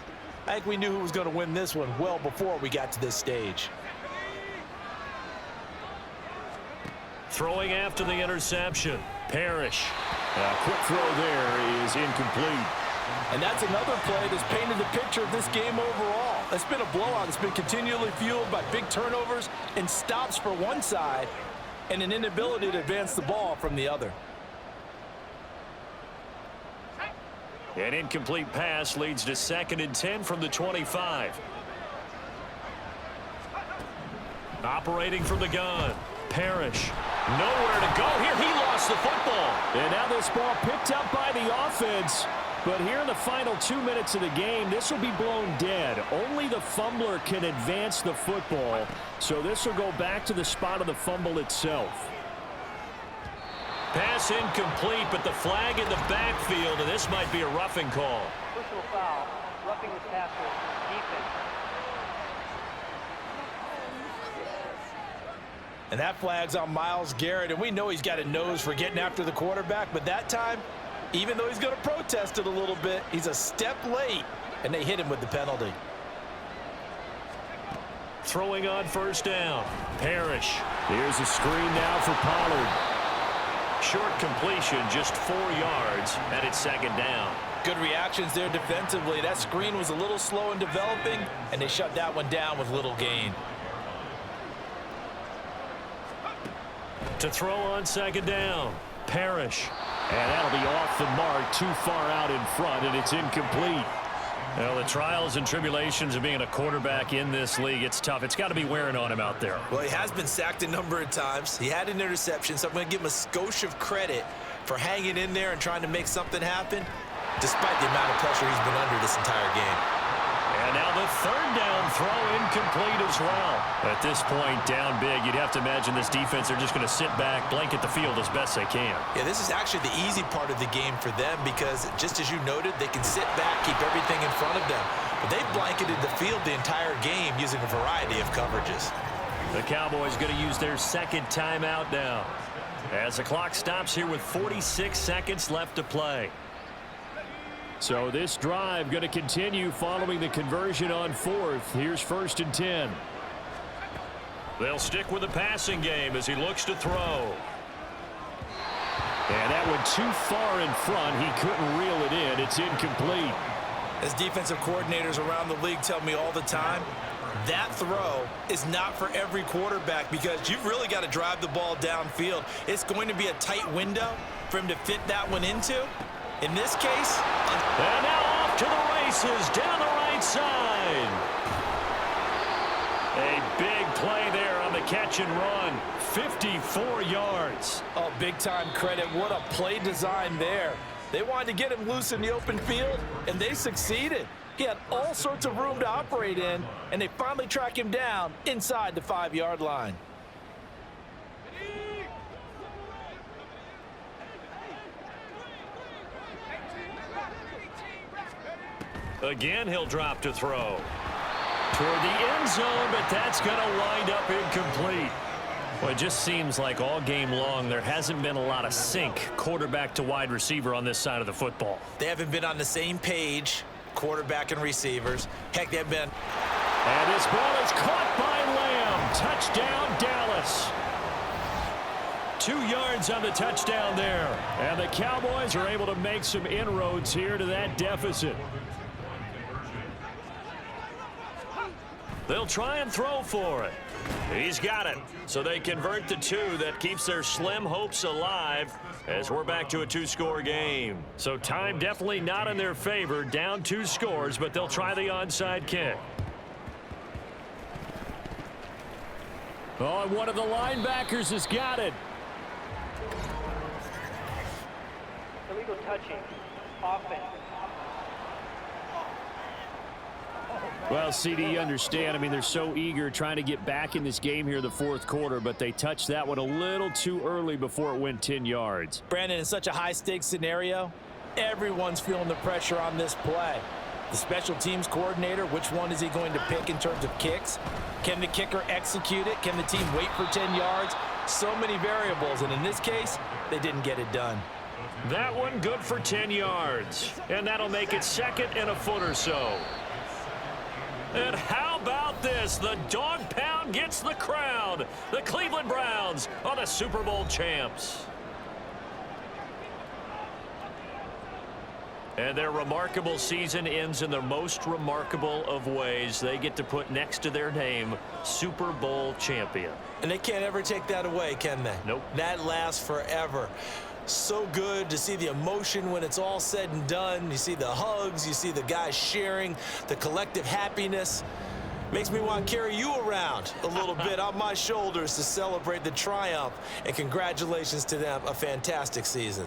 I think we knew who was going to win this one well before we got to this stage. Throwing after the interception. Parrish. Quick throw there is incomplete. And that's another play that's painted the picture of this game overall. It's been a blowout. It's been continually fueled by big turnovers and stops for one side and an inability to advance the ball from the other. An incomplete pass leads to 2nd and 10 from the 25. Operating from the gun. Parrish. Nowhere to go here. He lost the football. And now this ball picked up by the offense. But here in the final 2 minutes of the game, this will be blown dead. Only the fumbler can advance the football. So this will go back to the spot of the fumble itself. Pass incomplete, but the flag in the backfield, and this might be a roughing call. Personal foul, roughing the passer, defense. And that flag's on Myles Garrett, and we know he's got a nose for getting after the quarterback, but that time, even though he's going to protest it a little bit, he's a step late, and they hit him with the penalty. Throwing on 1st down. Parrish. Here's a screen now for Pollard. Short completion, just 4 yards, and it's 2nd down. Good reactions there defensively. That screen was a little slow in developing, and they shut that one down with little gain. To throw on 2nd down. Parrish. And that'll be off the mark, too far out in front, and it's incomplete. Well, the trials and tribulations of being a quarterback in this league, it's tough. It's got to be wearing on him out there. Well, he has been sacked a number of times. He had an interception, so I'm going to give him a skosh of credit for hanging in there and trying to make something happen, despite the amount of pressure he's been under this entire game. And now the 3rd down throw incomplete as well. At this point, down big, you'd have to imagine this defense are just going to sit back, blanket the field as best they can. Yeah, this is actually the easy part of the game for them because, just as you noted, they can sit back, keep everything in front of them. But they've blanketed the field the entire game using a variety of coverages. The Cowboys going to use their 2nd timeout now, as the clock stops here with 46 seconds left to play. So this drive going to continue following the conversion on 4th. Here's 1st and 10. They'll stick with the passing game as he looks to throw. And that went too far in front. He couldn't reel it in. It's incomplete. As defensive coordinators around the league tell me all the time, that throw is not for every quarterback because you've really got to drive the ball downfield. It's going to be a tight window for him to fit that one into. In this case, and now off to the races down the right side. A big play there on the catch and run. 54 yards. Oh, big-time credit. What a play design there. They wanted to get him loose in the open field, and they succeeded. He had all sorts of room to operate in, and they finally track him down inside the 5-yard line. Again, he'll drop to throw. Toward the end zone, but that's going to wind up incomplete. Well, it just seems like all game long there hasn't been a lot of sync quarterback to wide receiver on this side of the football. They haven't been on the same page, quarterback and receivers. Heck, they've been. And this ball is caught by Lamb. Touchdown, Dallas. 2 yards on the touchdown there. And the Cowboys are able to make some inroads here to that deficit. They'll try and throw for it. He's got it. So they convert the 2. That keeps their slim hopes alive as we're back to a 2-score game. So time definitely not in their favor. Down 2 scores, but they'll try the onside kick. Oh, and one of the linebackers has got it. Illegal touching. Offense. Well, CD, you understand. I mean, they're so eager trying to get back in this game here in the 4th quarter, but they touched that one a little too early before it went 10 yards. Brandon, in such a high-stakes scenario, everyone's feeling the pressure on this play. The special teams coordinator, which one is he going to pick in terms of kicks? Can the kicker execute it? Can the team wait for 10 yards? So many variables, and in this case, they didn't get it done. That one good for 10 yards. And that'll make it 2nd and a foot or so. And how about this? The dog pound gets the crowd. The Cleveland Browns are the Super Bowl champs. And their remarkable season ends in the most remarkable of ways. They get to put next to their name, Super Bowl champion. And they can't ever take that away, can they? Nope. That lasts forever. So good to see the emotion when it's all said and done. You see the hugs, you see the guys sharing, the collective happiness. Makes me want to carry you around a little bit on my shoulders to celebrate the triumph. And congratulations to them, a fantastic season.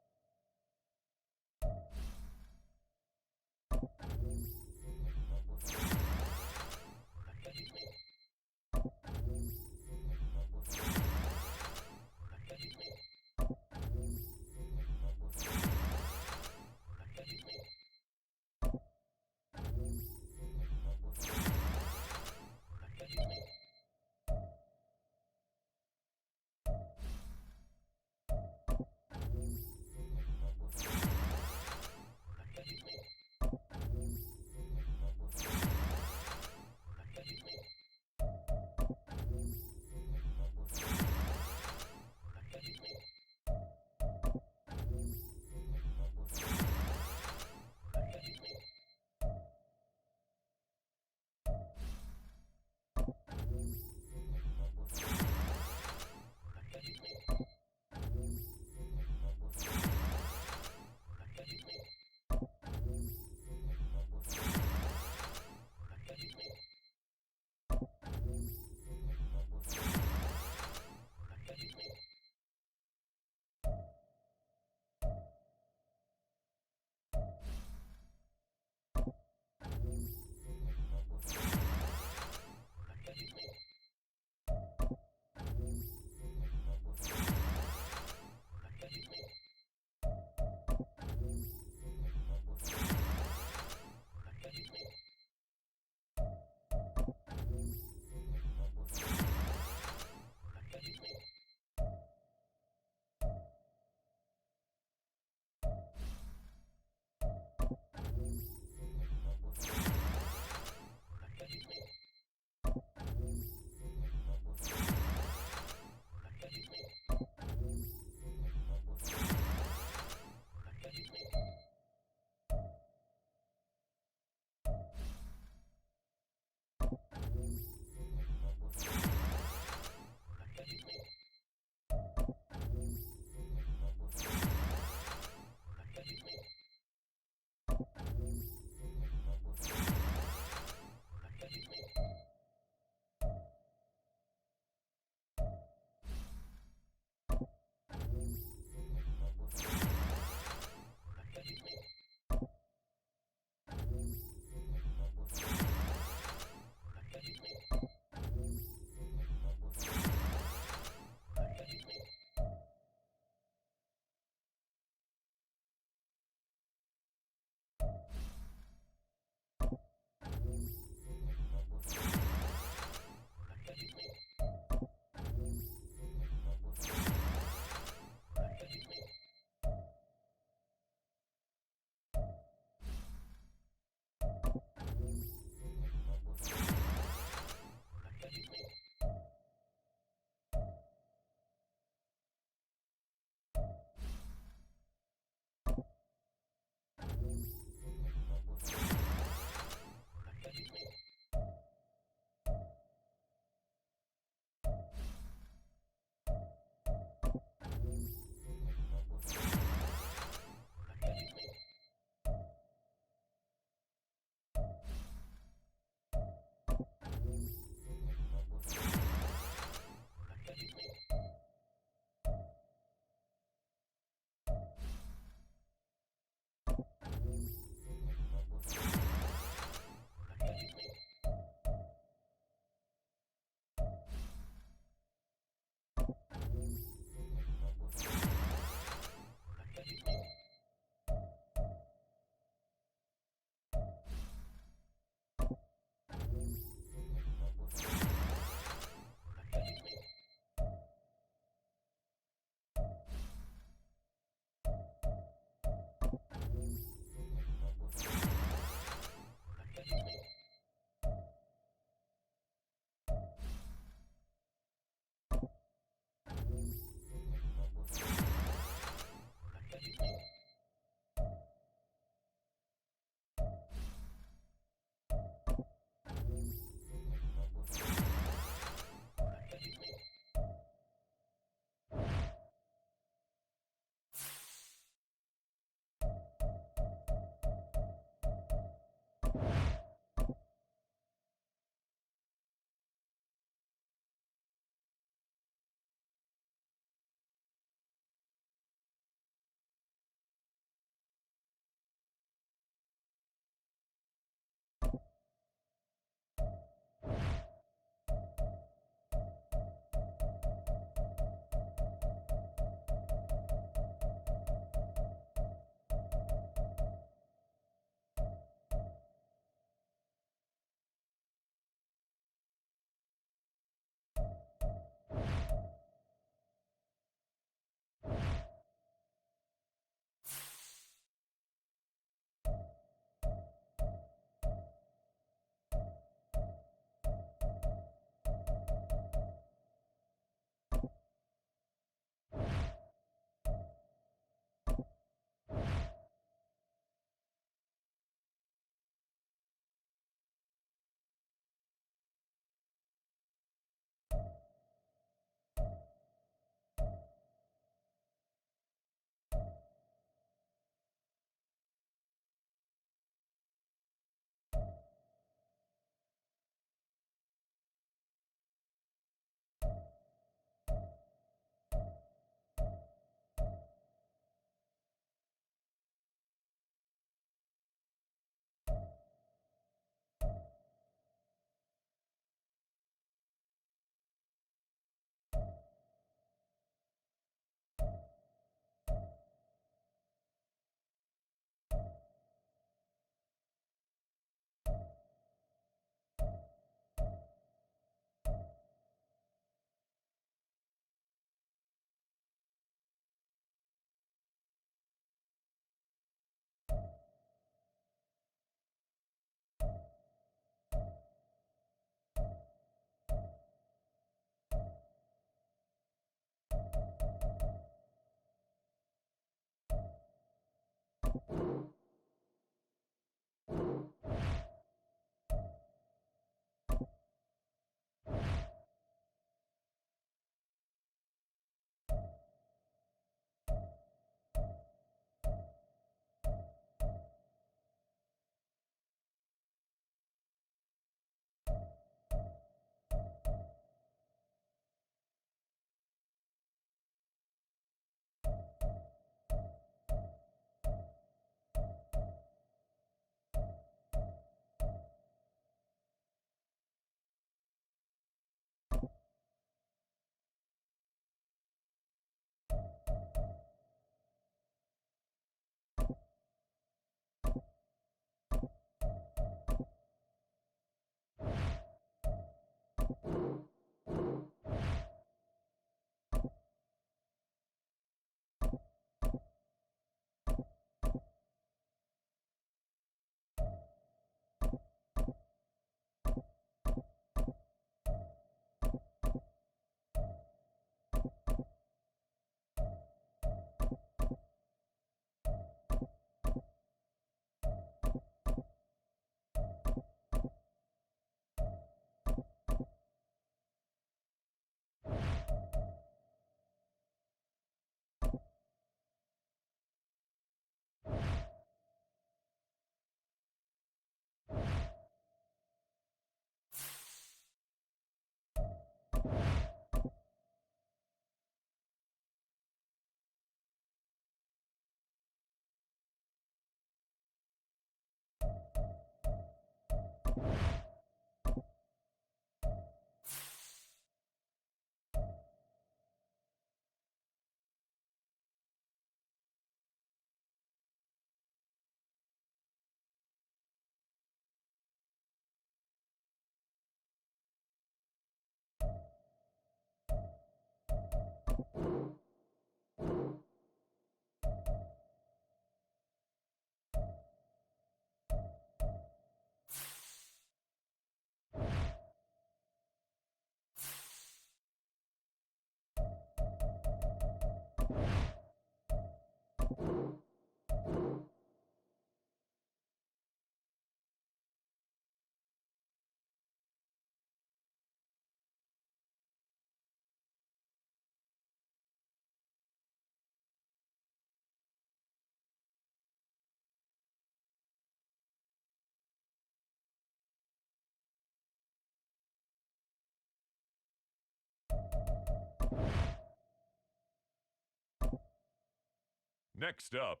Next up,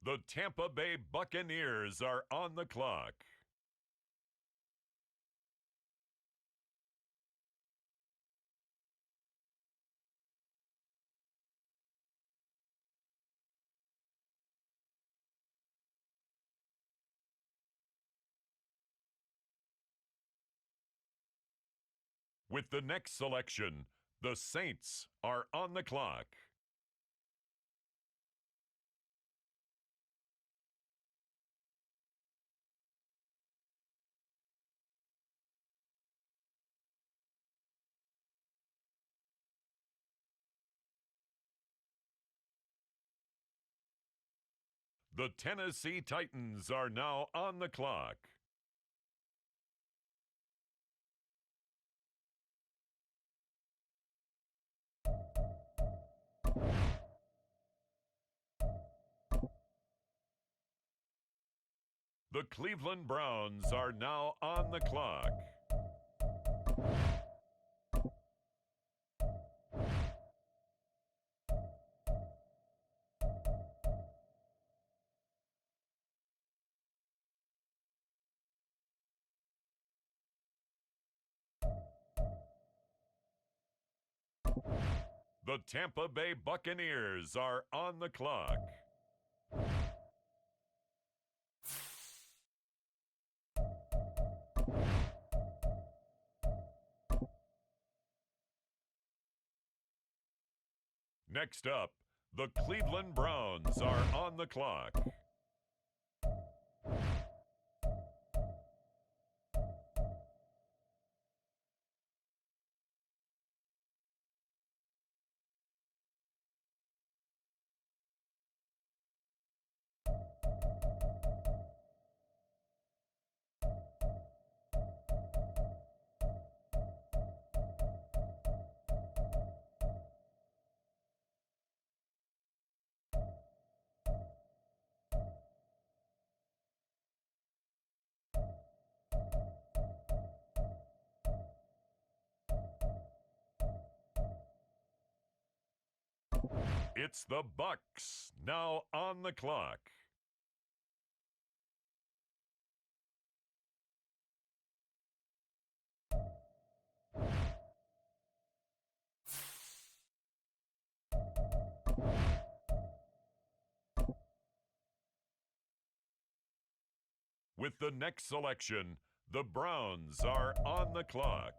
the Tampa Bay Buccaneers are on the clock. With the next selection, the Saints are on the clock. The Tennessee Titans are now on the clock. The Cleveland Browns are now on the clock. The Tampa Bay Buccaneers are on the clock. Next up, the Cleveland Browns are on the clock. It's the Bucs, now on the clock. With the next selection, the Browns are on the clock.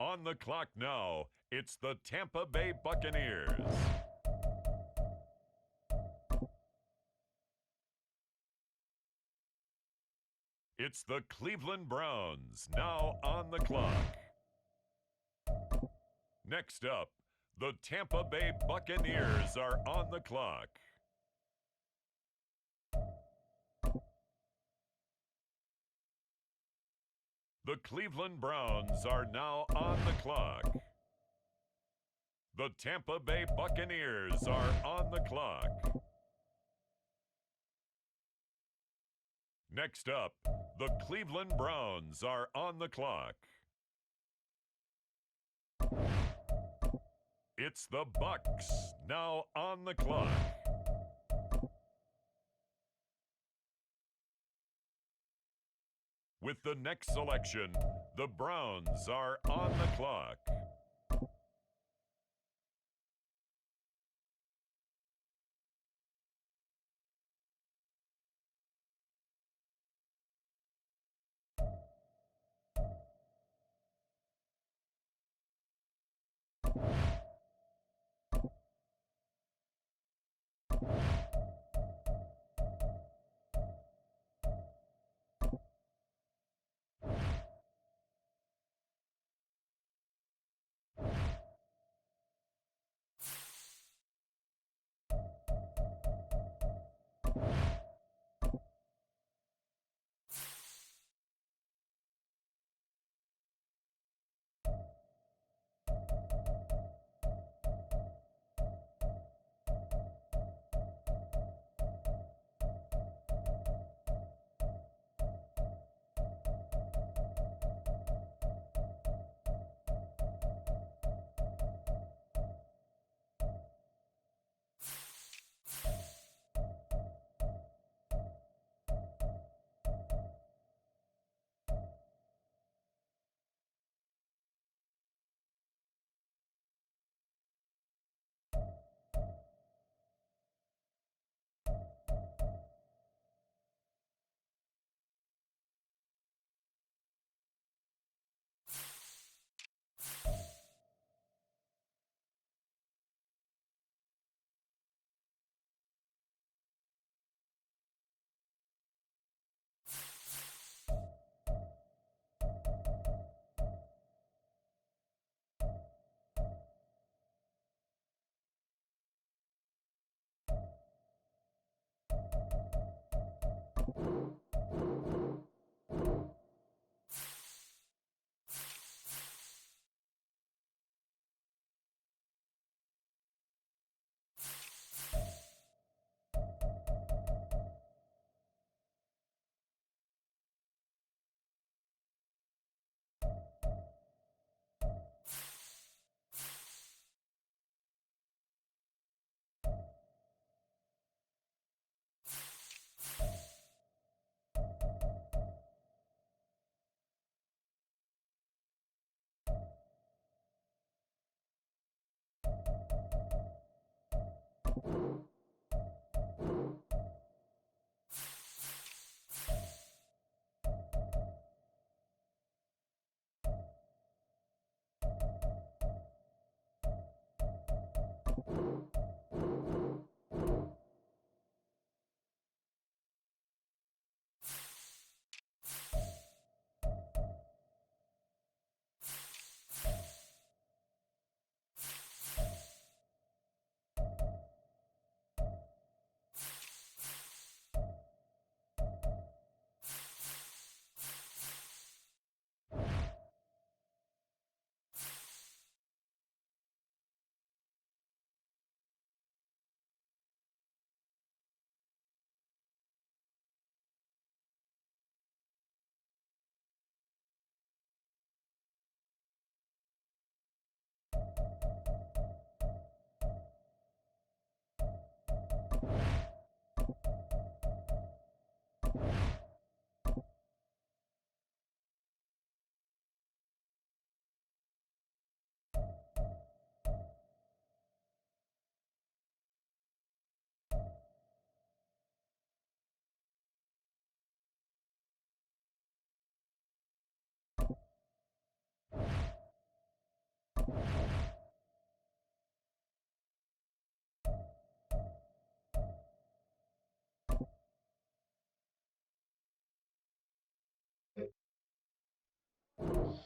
On the clock now, it's the Tampa Bay Buccaneers. It's the Cleveland Browns, now on the clock. Next up, the Tampa Bay Buccaneers are on the clock. The Cleveland Browns are now on the clock. The Tampa Bay Buccaneers are on the clock. Next up, the Cleveland Browns are on the clock. It's the Bucks now on the clock. With the next selection, the Browns are on the clock.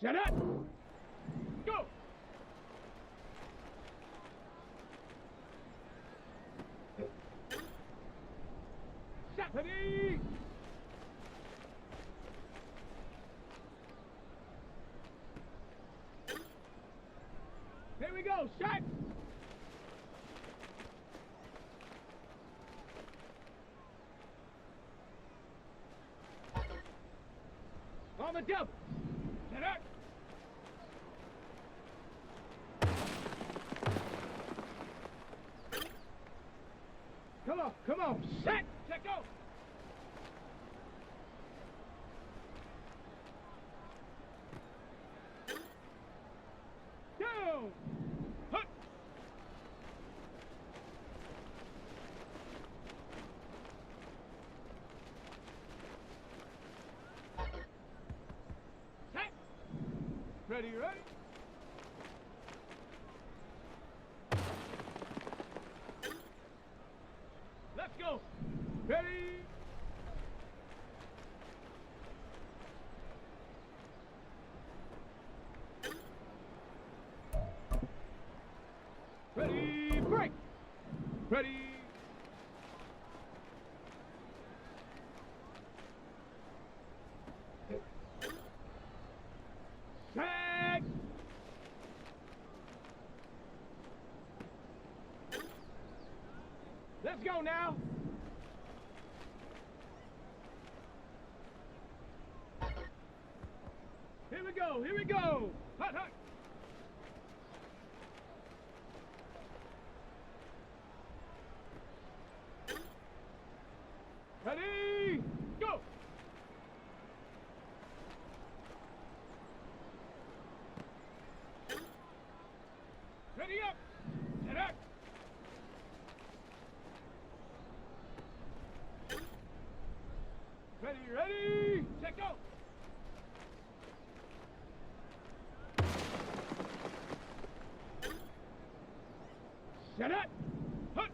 Set up! Go! Set! Ready! There we go! Set! double. Set up. Come on, set, check go. Down. Hut. Set. Ready. Let's go. Ready. Ready, break. Ready. Set. Let's go now. Here we go. Hut. Ready, go. Ready up. Set up. Ready, check go. Set up. Hut.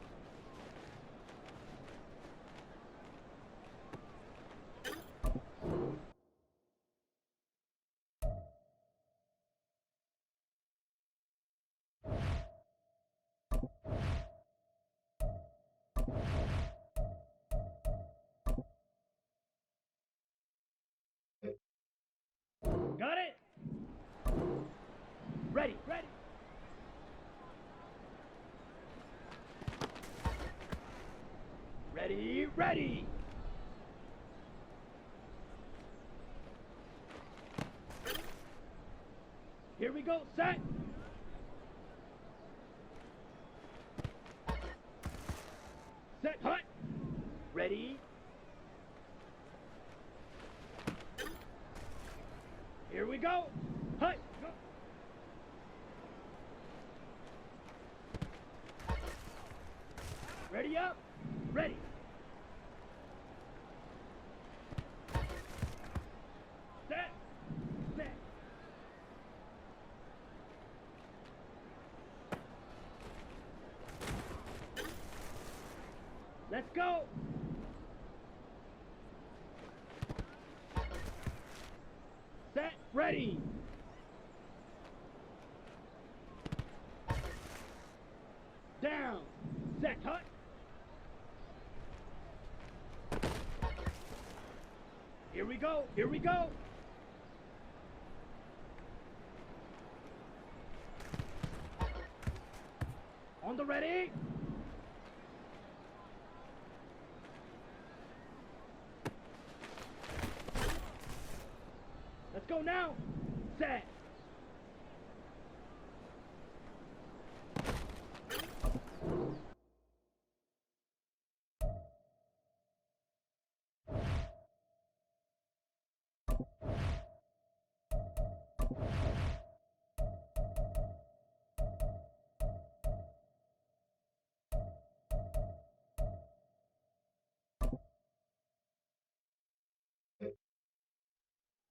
Got it. Ready. Ready. Here we go, set. Set, hut. Ready. Here we go. Hut. Go. Ready up. Ready. Set. Let's go. Set. Ready. Down. Set. Hut. Here we go. On the ready. Let's go now. Set.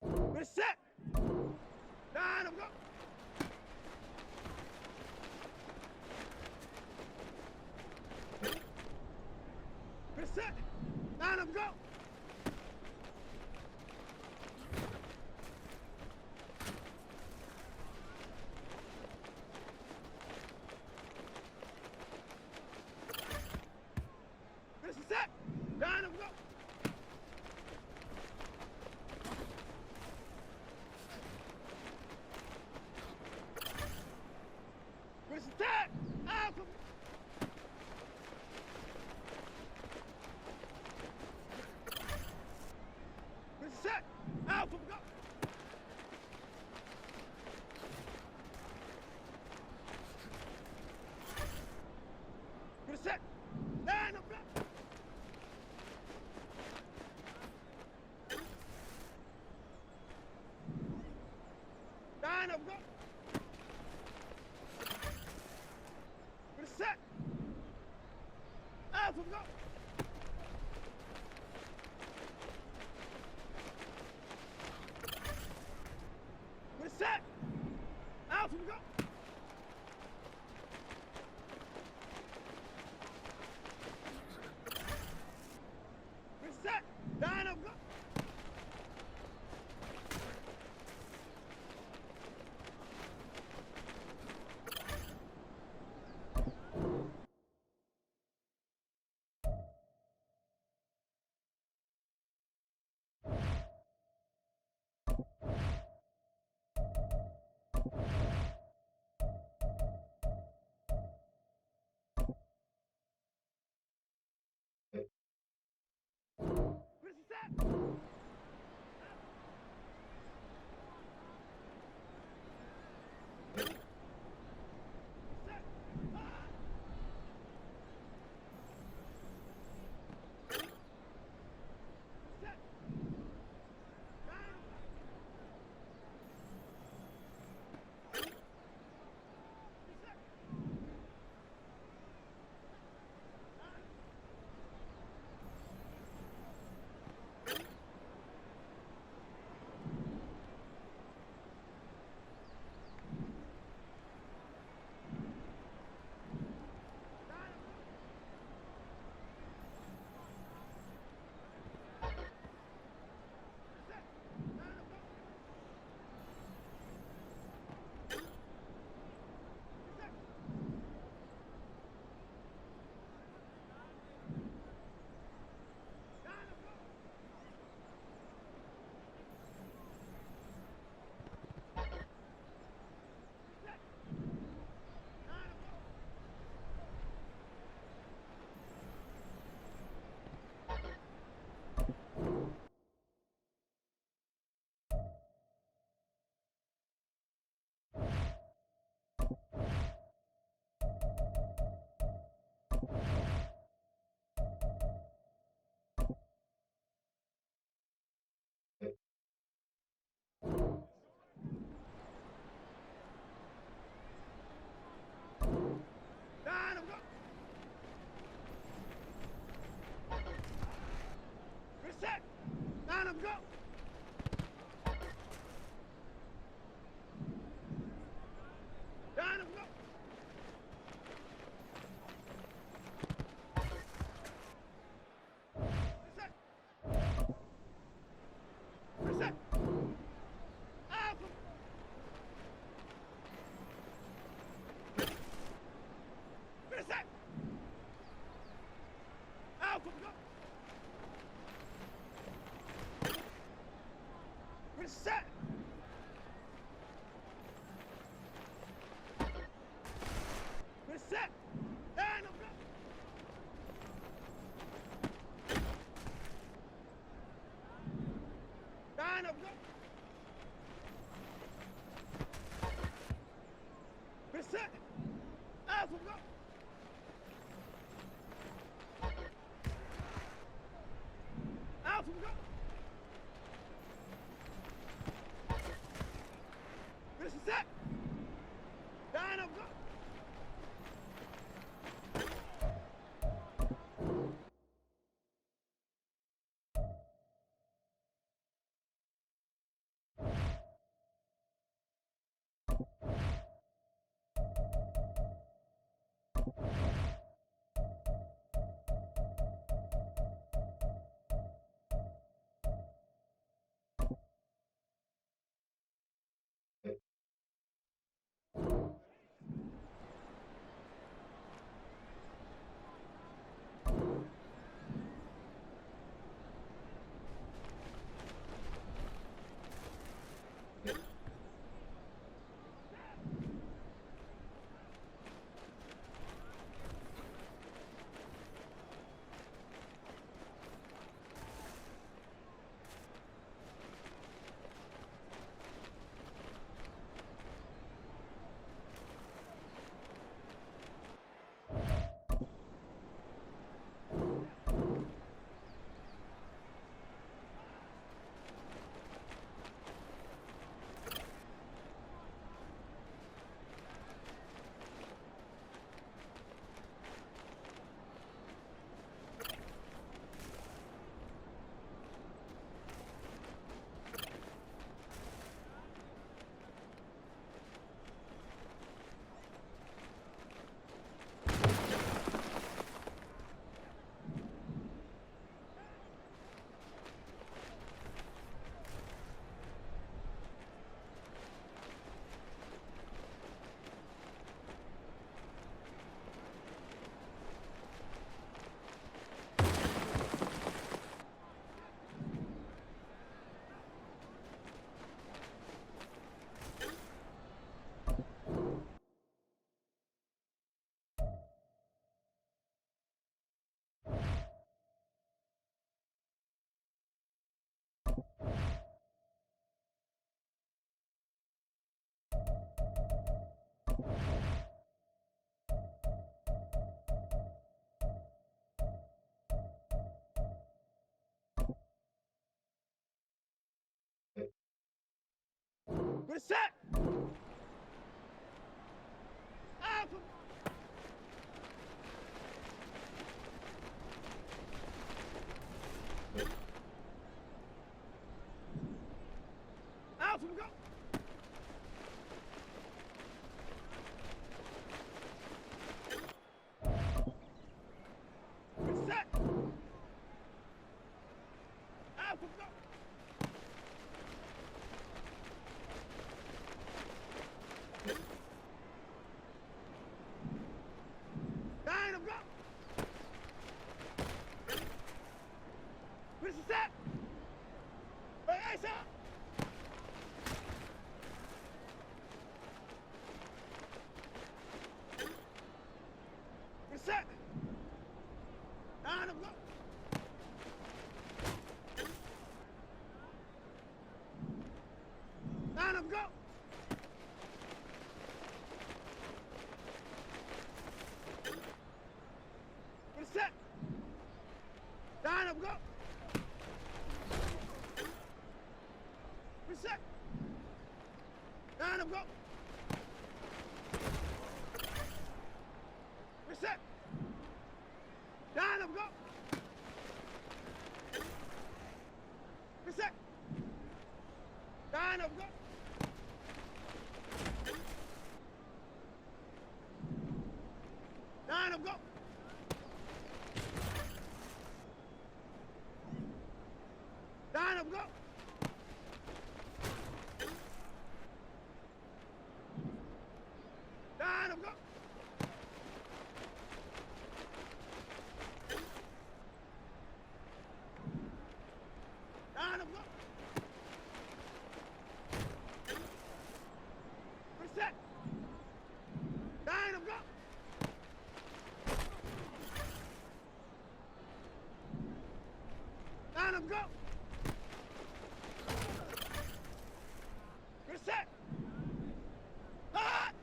We're set. 9, up, go. Ready, set. Out, go. Ready, set. Out, go. Ready, set. Line up, go. Reset. Alpha. Alpha, go. Reset. Alpha, go. Dino, go. Reset. Hey, sir. Reset. Dino, go. Dino, go. Reset. Dino, go. Reset. Dino, go. Reset. Dino, go. Reset. Dino, go. Dino, go. Dino, go. Dino, go. Dino, go. Reset. Dino, go. Dino, go. Reset. Hot.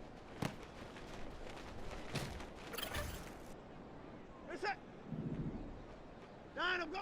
Reset. Dino, go.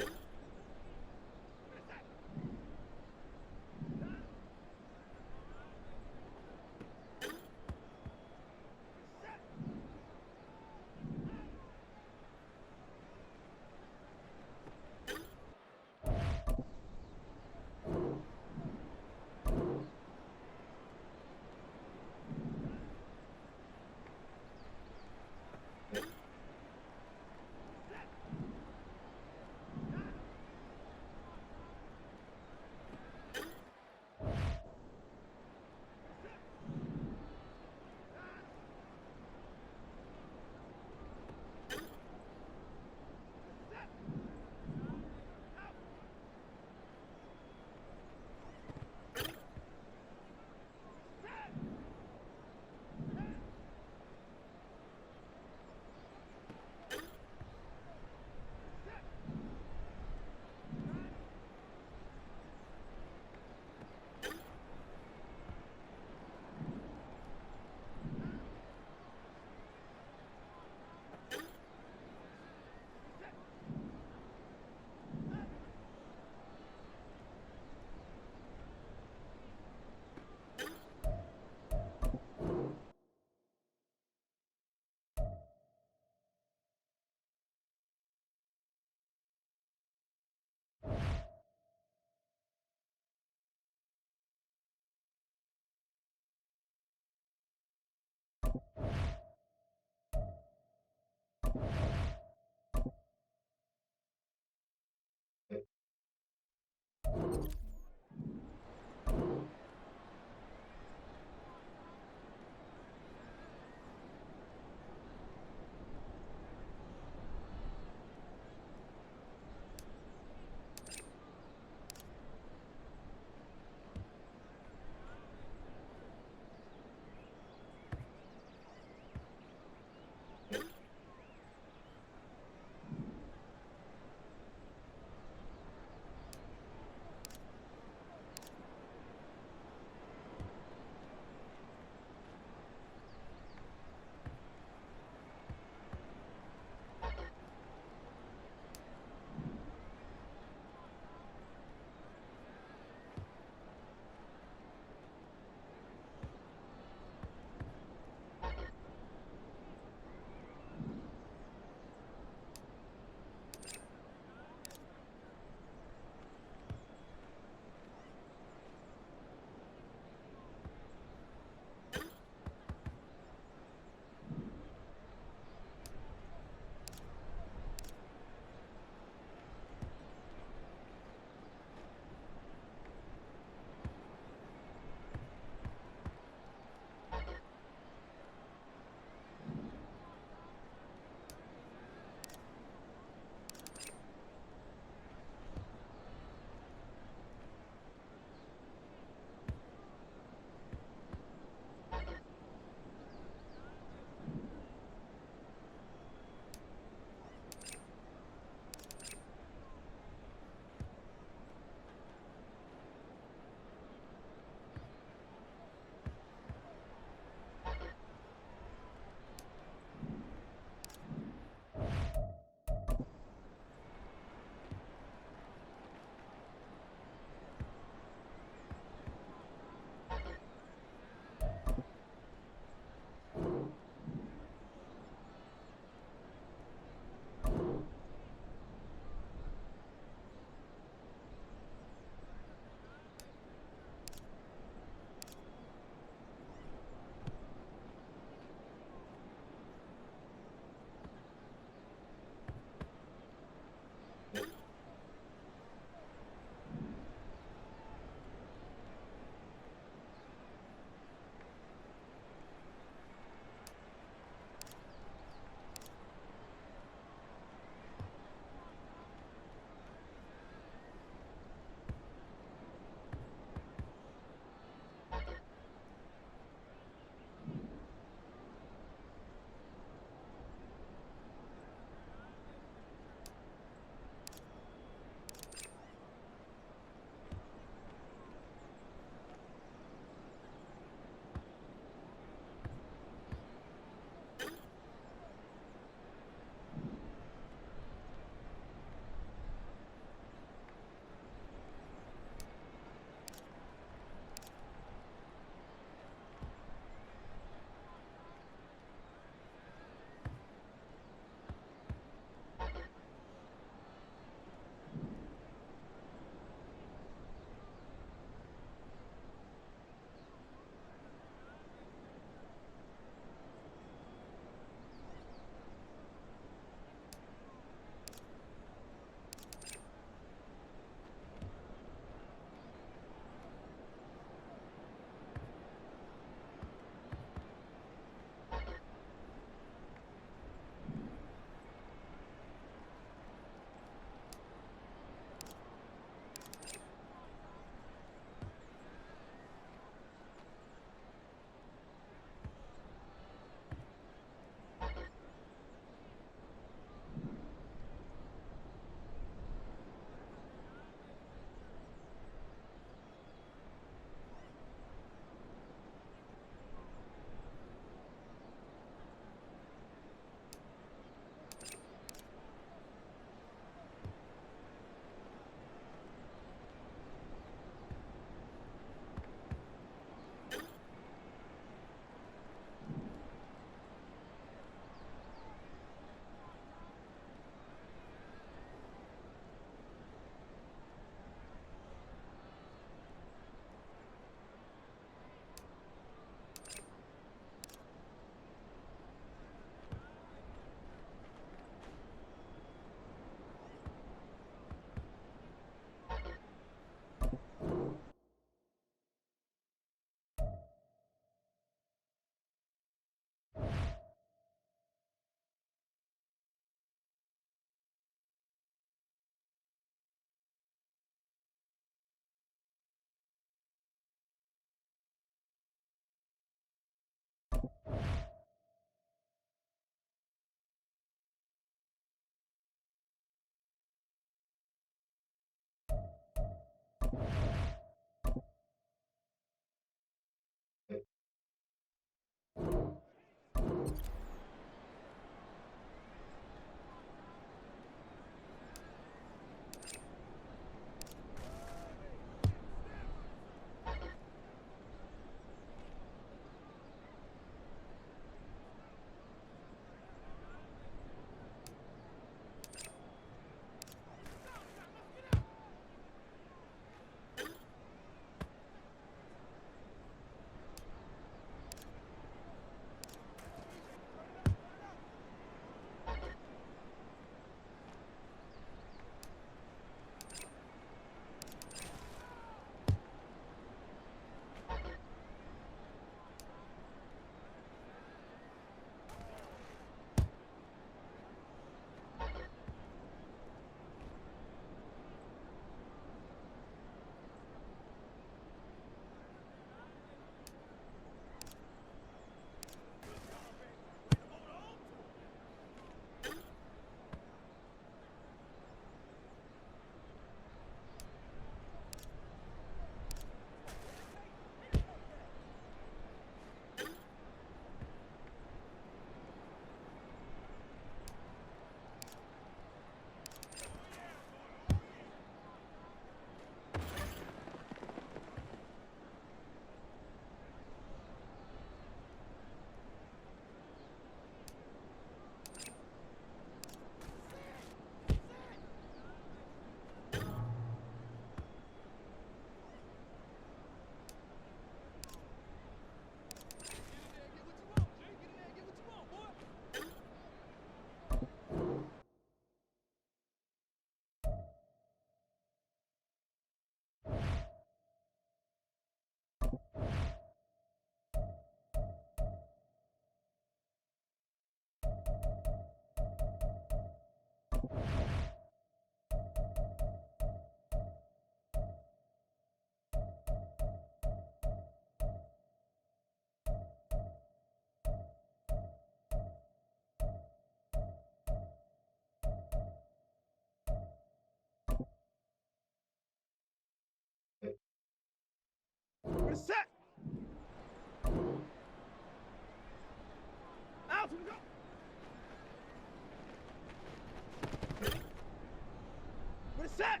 We're set.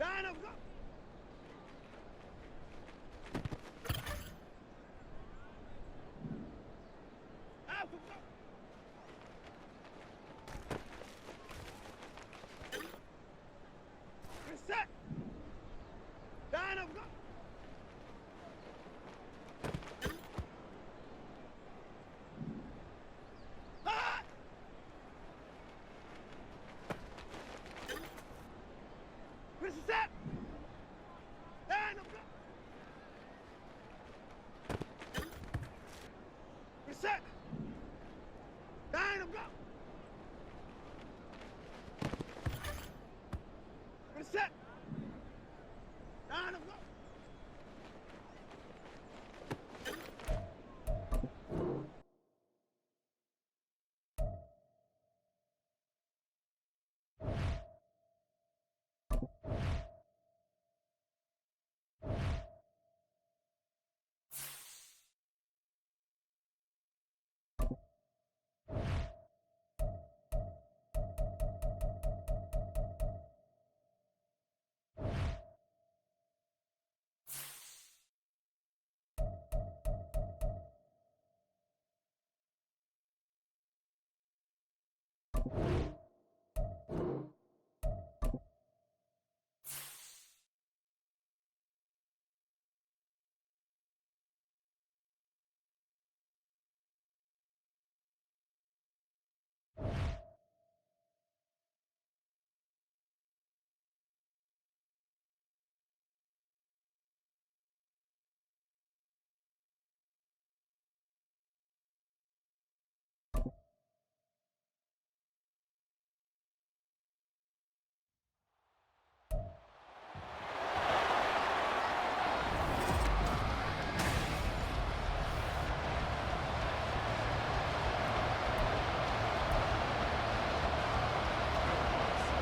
Line up, go. Out, go. We're set. Line up, go. Hot. We're set. Line up, go. We're set. Line up, go. We're set. Line up, go.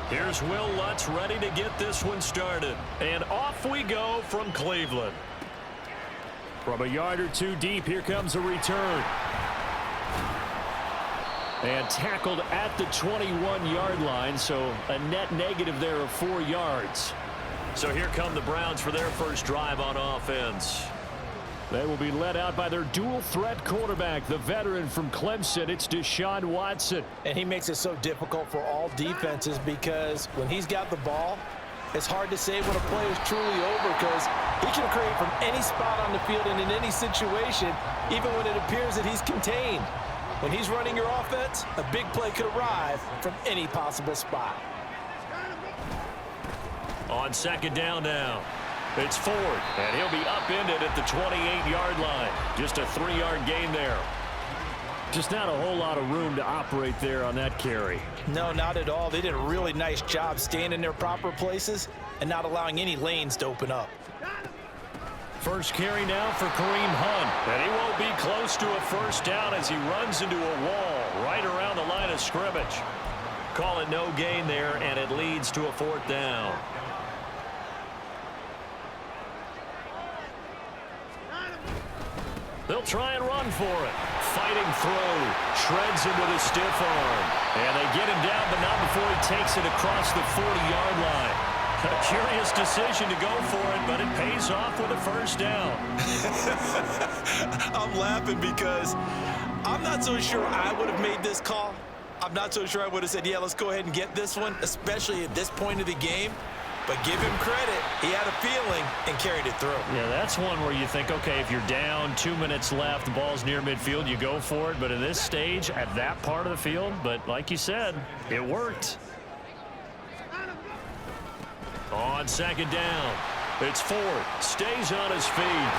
Here's Will Lutz ready to get this one started. And off we go from Cleveland. From a yard or two deep, here comes a return. And tackled at the 21-yard line, so a net negative there of 4 yards. So here come the Browns for their first drive on offense. They will be led out by their dual-threat quarterback, the veteran from Clemson. It's Deshaun Watson. And he makes it so difficult for all defenses because when he's got the ball, it's hard to say when a play is truly over because he can create from any spot on the field and in any situation, even when it appears that he's contained. When he's running your offense, a big play could arrive from any possible spot. On second down now. It's Ford, and he'll be upended at the 28-yard line. Just a 3-yard gain there. Just not a whole lot of room to operate there on that carry. No, not at all. They did a really nice job staying in their proper places and not allowing any lanes to open up. First carry now for Kareem Hunt, and he won't be close to a first down as he runs into a wall right around the line of scrimmage. Call it no gain there, and it leads to a 4th down. They'll try and run for it. Fighting through. Shreds him with a stiff arm. And they get him down, but not before he takes it across the 40-yard line. A curious decision to go for it, but it pays off with a first down. I'm laughing because I'm not so sure I would have made this call. I'm not so sure I would have said, yeah, let's go ahead and get this one, especially at this point of the game. But give him credit. He had a feeling and carried it through. Yeah, that's one where you think, okay, if you're down, 2 minutes left, the ball's near midfield, you go for it. But in this stage, at that part of the field, but like you said, it worked. On second down, it's Ford. Stays on his feet.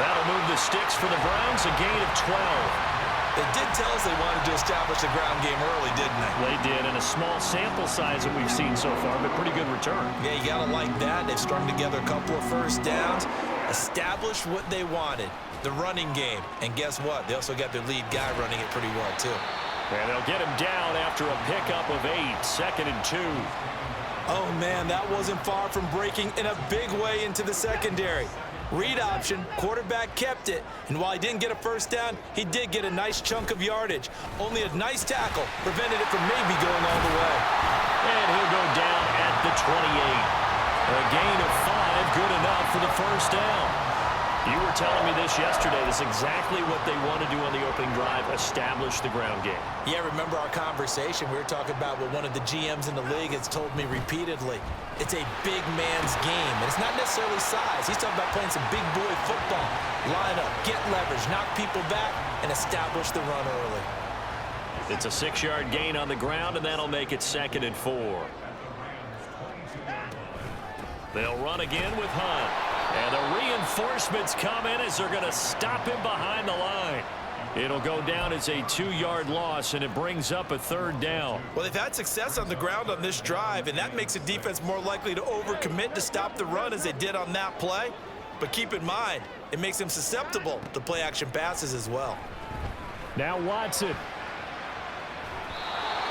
That'll move the sticks for the Browns, a gain of 12. They did tell us they wanted to establish the ground game early, didn't they? They did, and a small sample size that we've seen so far, but pretty good return. Yeah, you got to like that. They've strung together a couple of first downs, established what they wanted, the running game. And guess what? They also got their lead guy running it pretty well, too. And they'll get him down after a pickup of 8, 2nd and 2. Oh, man, that wasn't far from breaking in a big way into the secondary. Read option, quarterback kept it, and while he didn't get a first down, he did get a nice chunk of yardage. Only a nice tackle prevented it from maybe going all the way. And he'll go down at the 28. A gain of 5, good enough for the first down. You were telling me this yesterday. This is exactly what they want to do on the opening drive, establish the ground game. Yeah, remember our conversation? We were talking about what one of the GMs in the league has told me repeatedly. It's a big man's game, and it's not necessarily size. He's talking about playing some big boy football. Line up, get leverage, knock people back, and establish the run early. It's a 6-yard gain on the ground, and that'll make it 2nd and 4. They'll run again with Hunt. And the reinforcements come in as they're going to stop him behind the line. It'll go down as a 2-yard loss, and it brings up a 3rd down. Well, they've had success on the ground on this drive, and that makes the defense more likely to overcommit to stop the run as they did on that play. But keep in mind, it makes them susceptible to play-action passes as well. Now Watson.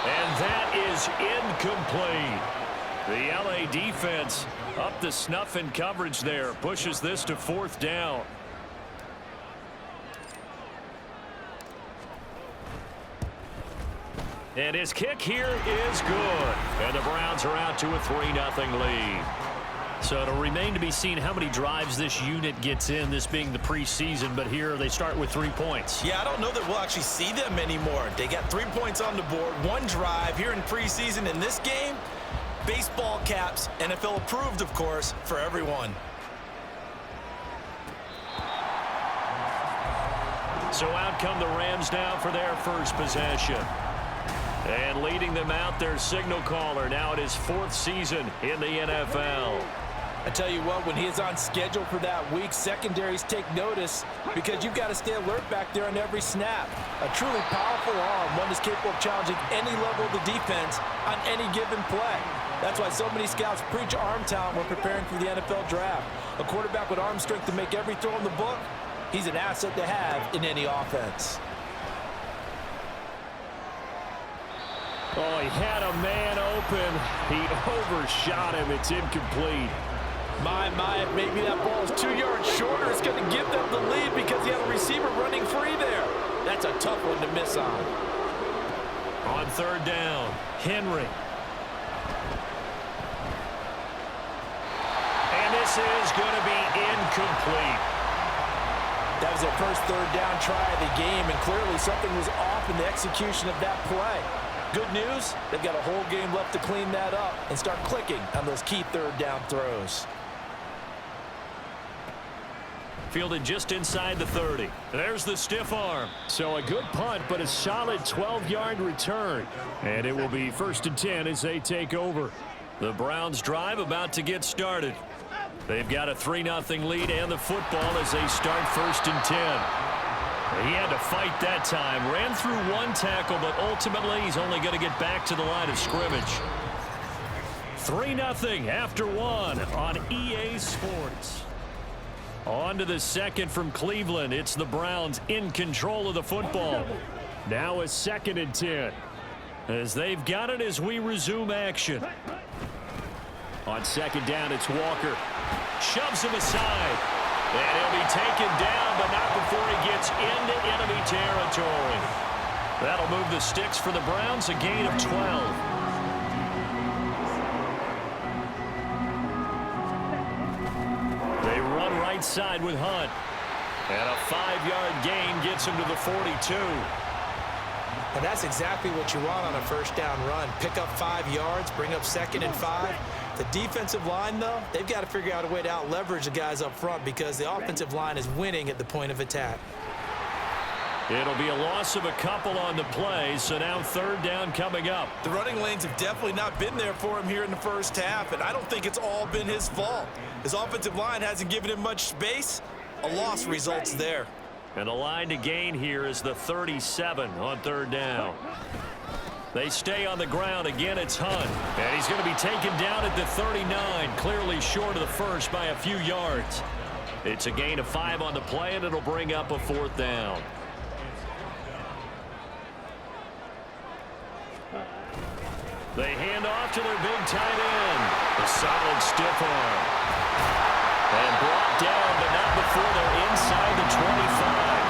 And that is incomplete. The LA defense up to snuff in coverage there. Pushes this to 4th down. And his kick here is good. And the Browns are out to a 3-0 lead. So it'll remain to be seen how many drives this unit gets in, this being the preseason. But here they start with 3 points. Yeah, I don't know that we'll actually see them anymore. They got 3 points on the board, 1 drive here in preseason. In this game, baseball caps, NFL approved, of course, for everyone. So out come the Rams now for their first possession. And leading them out, their signal caller. Now it is 4th season in the NFL. I tell you what, when he is on schedule for that week, secondaries take notice because you've got to stay alert back there on every snap. A truly powerful arm, one that's capable of challenging any level of the defense on any given play. That's why so many scouts preach arm talent when preparing for the NFL draft. A quarterback with arm strength to make every throw in the book, he's an asset to have in any offense. Oh, he had a man open. He overshot him. It's incomplete. My, maybe that ball is 2 yards shorter. It's going to give them the lead because he had a receiver running free there. That's a tough one to miss on. On 3rd down, Henry. And this is going to be incomplete. That was their first 3rd down try of the game, and clearly something was off in the execution of that play. Good news, they've got a whole game left to clean that up and start clicking on those key 3rd down throws. Fielded just inside the 30. There's the stiff arm. So a good punt, but a solid 12-yard return. And it will be 1st and 10 as they take over. The Browns drive about to get started. They've got a 3-0 lead and the football as they start 1st and 10. He had to fight that time. Ran through 1 tackle, but ultimately he's only going to get back to the line of scrimmage. 3-0 after 1 on EA Sports. On to the 2nd from Cleveland. It's the Browns in control of the football. Now a 2nd and 10. As they've got it as we resume action. On 2nd down, it's Walker. Shoves him aside. And he'll be taken down, but not before he gets into enemy territory. That'll move the sticks for the Browns, a gain of 12. Right side with Hunt. And a 5-yard gain gets him to the 42. And that's exactly what you want on a 1st down run. Pick up 5 yards, bring up 2nd and 5. The defensive line, though, they've got to figure out a way to out-leverage the guys up front because the offensive line is winning at the point of attack. It'll be a loss of a couple on the play, so now 3rd down coming up. The running lanes have definitely not been there for him here in the first half, and I don't think it's all been his fault. His offensive line hasn't given him much space. A loss results there. And the line to gain here is the 37 on 3rd down. They stay on the ground. Again, it's Hunt. And he's going to be taken down at the 39, clearly short of the first by a few yards. It's a gain of 5 on the play, and it'll bring up a 4th down. They hand off to their big tight end. A solid stiff arm. And blocked down, but not before they're inside the 25.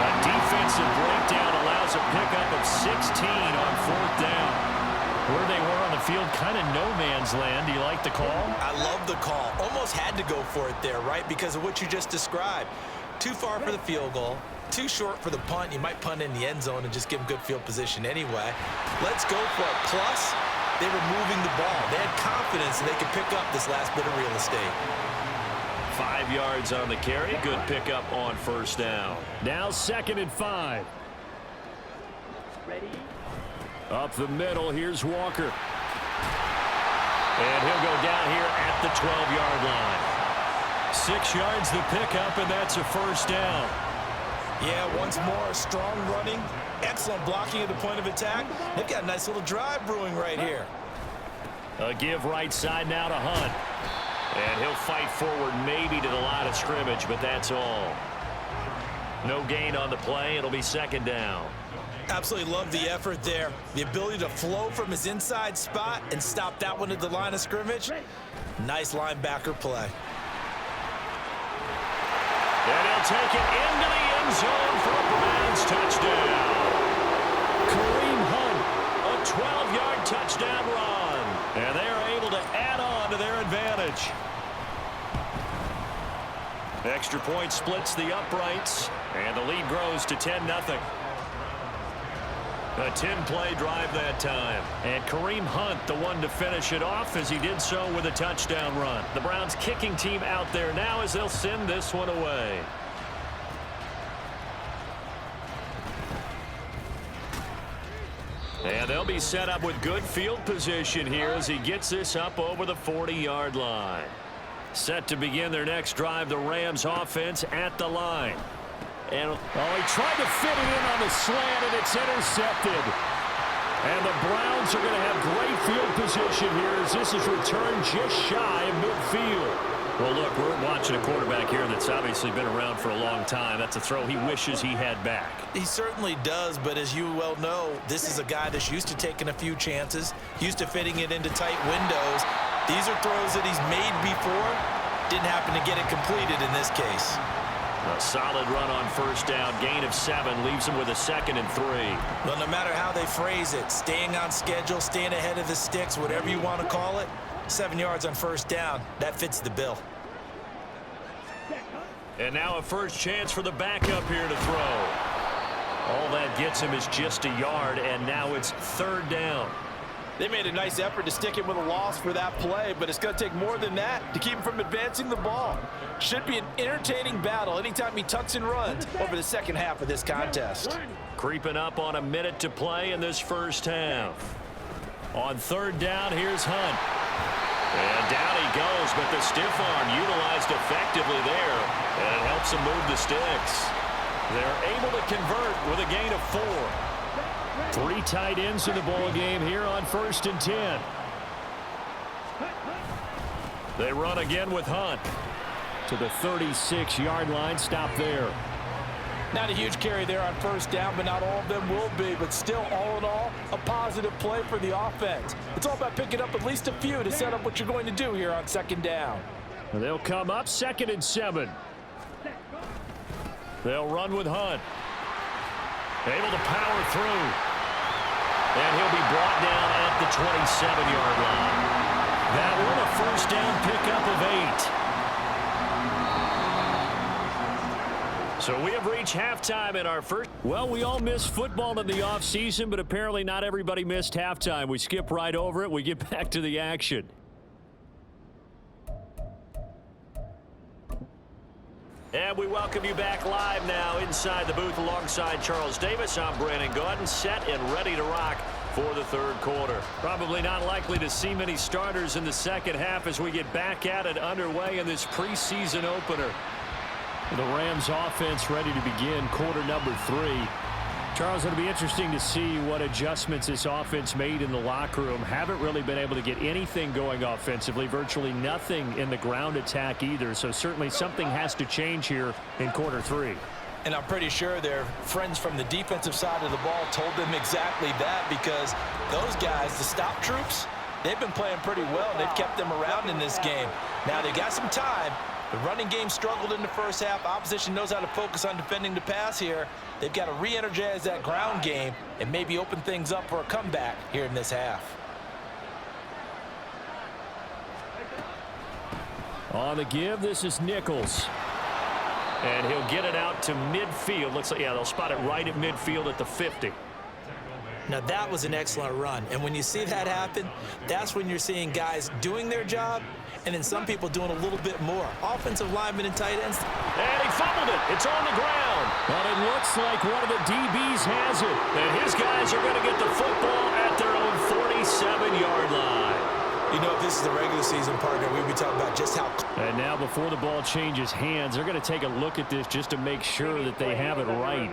A defensive breakdown allows a pickup of 16 on 4th down. Where they were on the field, kind of no man's land. Do you like the call? I love the call. Almost had to go for it there, right, because of what you just described. Too far for the field goal, too short for the punt. You might punt in the end zone and just give them good field position anyway. Let's go for it. Plus, they were moving the ball. They had confidence that they could pick up this last bit of real estate. 5 yards on the carry. Good pickup on 1st down. Now 2nd and 5. Ready? Up the middle, here's Walker. And he'll go down here at the 12-yard line. 6 yards the pickup, and that's a 1st down. Yeah, once more, strong running, excellent blocking at the point of attack. They've got a nice little drive brewing right here. A give right side now to Hunt. And he'll fight forward maybe to the line of scrimmage, but that's all. No gain on the play. It'll be 2nd down. Absolutely love the effort there. The ability to flow from his inside spot and stop that one at the line of scrimmage. Nice linebacker play. And he'll take it into the end zone for a Browns touchdown. Kareem Hunt, a 12-yard touchdown run. And they are able to add on to their advantage. Extra point splits the uprights, and the lead grows to 10-0. A 10-play drive that time. And Kareem Hunt, the one to finish it off, as he did so with a touchdown run. The Browns kicking team out there now as they'll send this one away. And they'll be set up with good field position here as he gets this up over the 40-yard line. Set to begin their next drive, the Rams offense at the line. And he tried to fit it in on the slant, and it's intercepted. And the Browns are going to have great field position here as this is returned just shy of midfield. Well, look, we're watching a quarterback here that's obviously been around for a long time. That's a throw he wishes he had back. He certainly does, but as you well know, this is a guy that's used to taking a few chances, used to fitting it into tight windows. These are throws that he's made before. Didn't happen to get it completed in this case. A solid run on 1st down. Gain of 7 leaves him with a 2nd and 3. Well, no matter how they phrase it, staying on schedule, staying ahead of the sticks, whatever you want to call it, 7 yards on 1st down, that fits the bill. And now a first chance for the backup here to throw. All that gets him is just a yard, and now it's 3rd down. They made a nice effort to stick him with a loss for that play, but it's going to take more than that to keep him from advancing the ball. Should be an entertaining battle anytime he tucks and runs over the second half of this contest. Creeping up on a minute to play in this first half. On 3rd down, here's Hunt. And down he goes, but the stiff arm utilized effectively there, and it helps him move the sticks. They're able to convert with a gain of 4. 3 tight ends in the ball game here on 1st and 10. They run again with Hunt to the 36-yard line. Stop there. Not a huge carry there on 1st down, but not all of them will be. But still, all in all, a positive play for the offense. It's all about picking up at least a few to set up what you're going to do here on 2nd down. They'll come up 2nd and 7. They'll run with Hunt. Able to power through. And he'll be brought down at the 27-yard line. That one a 1st down pickup of 8. So we have reached halftime in our first. Well, we all miss football in the offseason, but apparently not everybody missed halftime. We skip right over it. We get back to the action. And we welcome you back live now inside the booth alongside Charles Davis. I'm Brandon Gaudin, set and ready to rock for the 3rd quarter. Probably not likely to see many starters in the second half as we get back at it underway in this preseason opener. The Rams offense ready to begin quarter number 3. Charles, it'll be interesting to see what adjustments this offense made in the locker room. Haven't really been able to get anything going offensively, virtually nothing in the ground attack either. So certainly something has to change here in quarter 3. And I'm pretty sure their friends from the defensive side of the ball told them exactly that, because those guys, the stop troops, they've been playing pretty well. They've kept them around in this game. Now they got some time, The running game struggled in the first half. Opposition knows how to focus on defending the pass here. They've got to re-energize that ground game and maybe open things up for a comeback here in this half. On the give, this is Nichols. And he'll get it out to midfield. Looks like, yeah, they'll spot it right at midfield at the 50. Now, that was an excellent run. And when you see that happen, that's when you're seeing guys doing their job and then some people doing a little bit more. Offensive linemen and tight ends. And he fumbled it. It's on the ground. But it looks like one of the DBs has it. And his guys are going to get the football at their own 47-yard line. You know, if this is the regular season, partner, we'd be talking about just how... And now before the ball changes hands, they're going to take a look at this just to make sure that they have it right.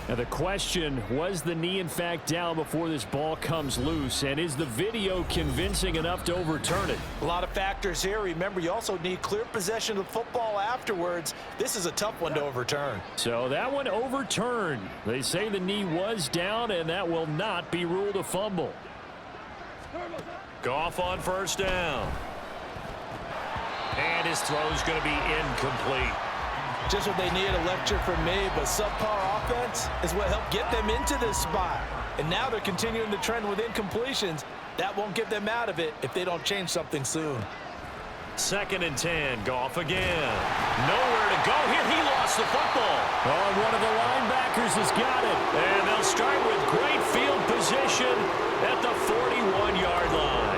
Now the question, was the knee in fact down before this ball comes loose? And is the video convincing enough to overturn it? A lot of factors here. Remember, you also need clear possession of the football afterwards. This is a tough one to overturn. So that one overturned. They say the knee was down, and that will not be ruled a fumble. Goff on first down. And his throw's going to be incomplete. Just what they needed, a lecture from me, but subpar offense is what helped get them into this spot. And now they're continuing the trend with incompletions. That won't get them out of it if they don't change something soon. 2nd and 10, Goff again. Nowhere to go here. He lost the football. Oh, one of the linebackers has got it. And they'll start with great field position at the 41-yard line.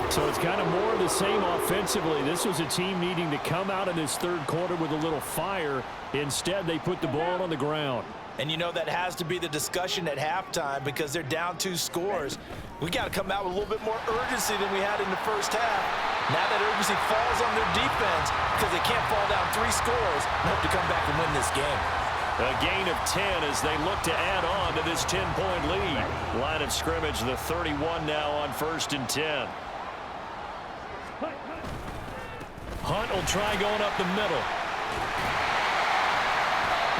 So it's kind of more of the same offensively. This was a team needing to come out in this third quarter with a little fire. Instead, they put the ball on the ground. And you know that has to be the discussion at halftime because they're down 2 scores. We got to come out with a little bit more urgency than we had in the first half. Now that urgency falls on their defense because they can't fall down 3 scores and hope to come back and win this game. A gain of 10 as they look to add on to this 10-point lead. Line of scrimmage, the 31 now on 1st and 10. Hunt will try going up the middle.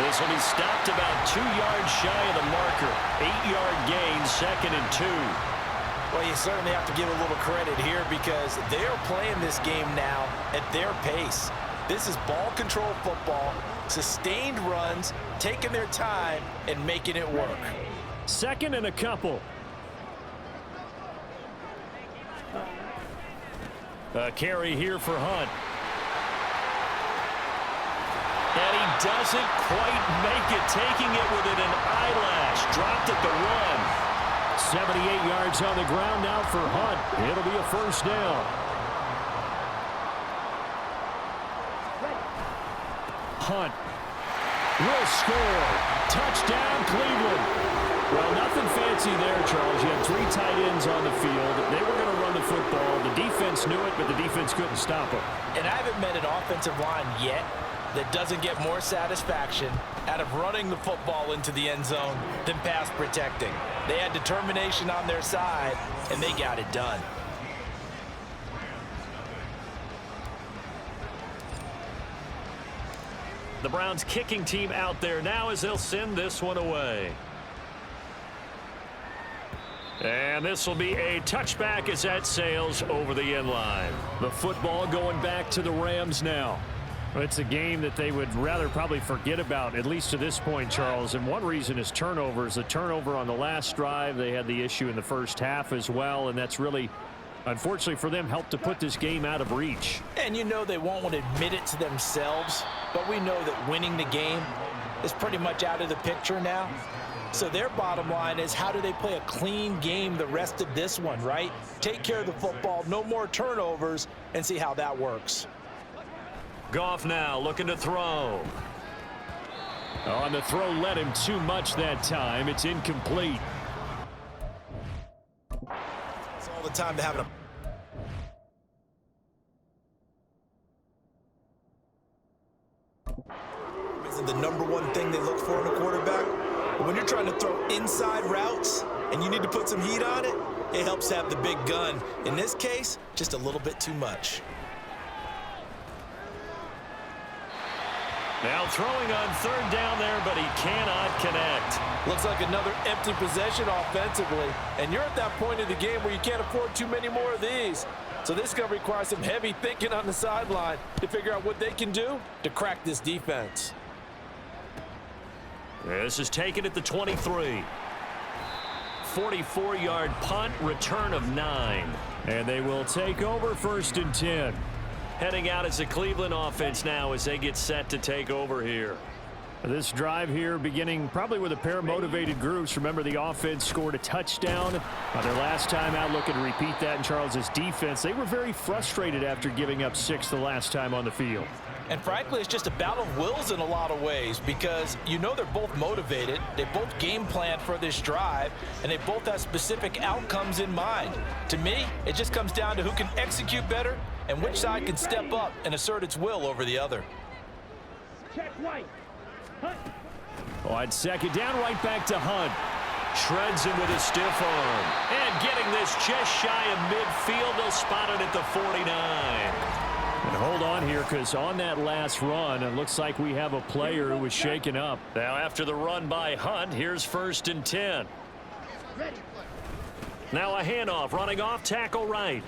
This will be stopped about 2 yards shy of the marker. 8-yard gain, 2nd and 2. Well, you certainly have to give a little credit here because they're playing this game now at their pace. This is ball control football, sustained runs, taking their time and making it work. 2nd and a couple. A carry here for Hunt. And he doesn't quite make it, taking it within an eyelash. Dropped at the run. 78 yards on the ground now for Hunt. It'll be a first down. Hunt will score. Touchdown, Cleveland. Well, nothing fancy there, Charles. You had 3 tight ends on the field. They were going to run the football. The defense knew it, but the defense couldn't stop them. And I haven't met an offensive line yet that doesn't get more satisfaction out of running the football into the end zone than pass protecting. They had determination on their side, and they got it done. The Browns kicking team out there now as they'll send this one away. And this will be a touchback as that sails over the end line. The football going back to the Rams now. It's a game that they would rather probably forget about, at least to this point, Charles. And one reason is turnovers. The turnover on the last drive, they had the issue in the first half as well. And that's really, unfortunately for them, helped to put this game out of reach. And you know they won't want to admit it to themselves, but we know that winning the game is pretty much out of the picture now. So their bottom line is, how do they play a clean game the rest of this one, right? Take care of the football, no more turnovers, and see how that works. Goff now looking to throw. On the throw, led him too much that time. It's incomplete. It's all the time to have it. Isn't the #1 thing they look for in a quarterback? But when you're trying to throw inside routes and you need to put some heat on it, it helps have the big gun. In this case, just a little bit too much. Now throwing on 3rd down there, but he cannot connect. Looks like another empty possession offensively. And you're at that point in the game where you can't afford too many more of these. So this is going to require some heavy thinking on the sideline to figure out what they can do to crack this defense. This is taken at the 23. 44-yard punt, return of 9. And they will take over 1st and 10. Heading out as the Cleveland offense now as they get set to take over here. This drive here beginning probably with a pair of motivated groups. Remember, the offense scored a touchdown their last time out, looking to repeat that in Charles's defense. They were very frustrated after giving up 6 the last time on the field. And frankly, it's just a battle of wills in a lot of ways because you know they're both motivated. They both game plan for this drive, and they both have specific outcomes in mind. To me, it just comes down to who can execute better and which side can step up and assert its will over the other. Check white. Hunt. On 2nd down, right back to Hunt. Shreds him with a stiff arm. And getting this just shy of midfield, they'll spot it at the 49. And hold on here, because on that last run, it looks like we have a player who was shaken up. Now, after the run by Hunt, here's 1st and 10. Now a handoff, running off, tackle right.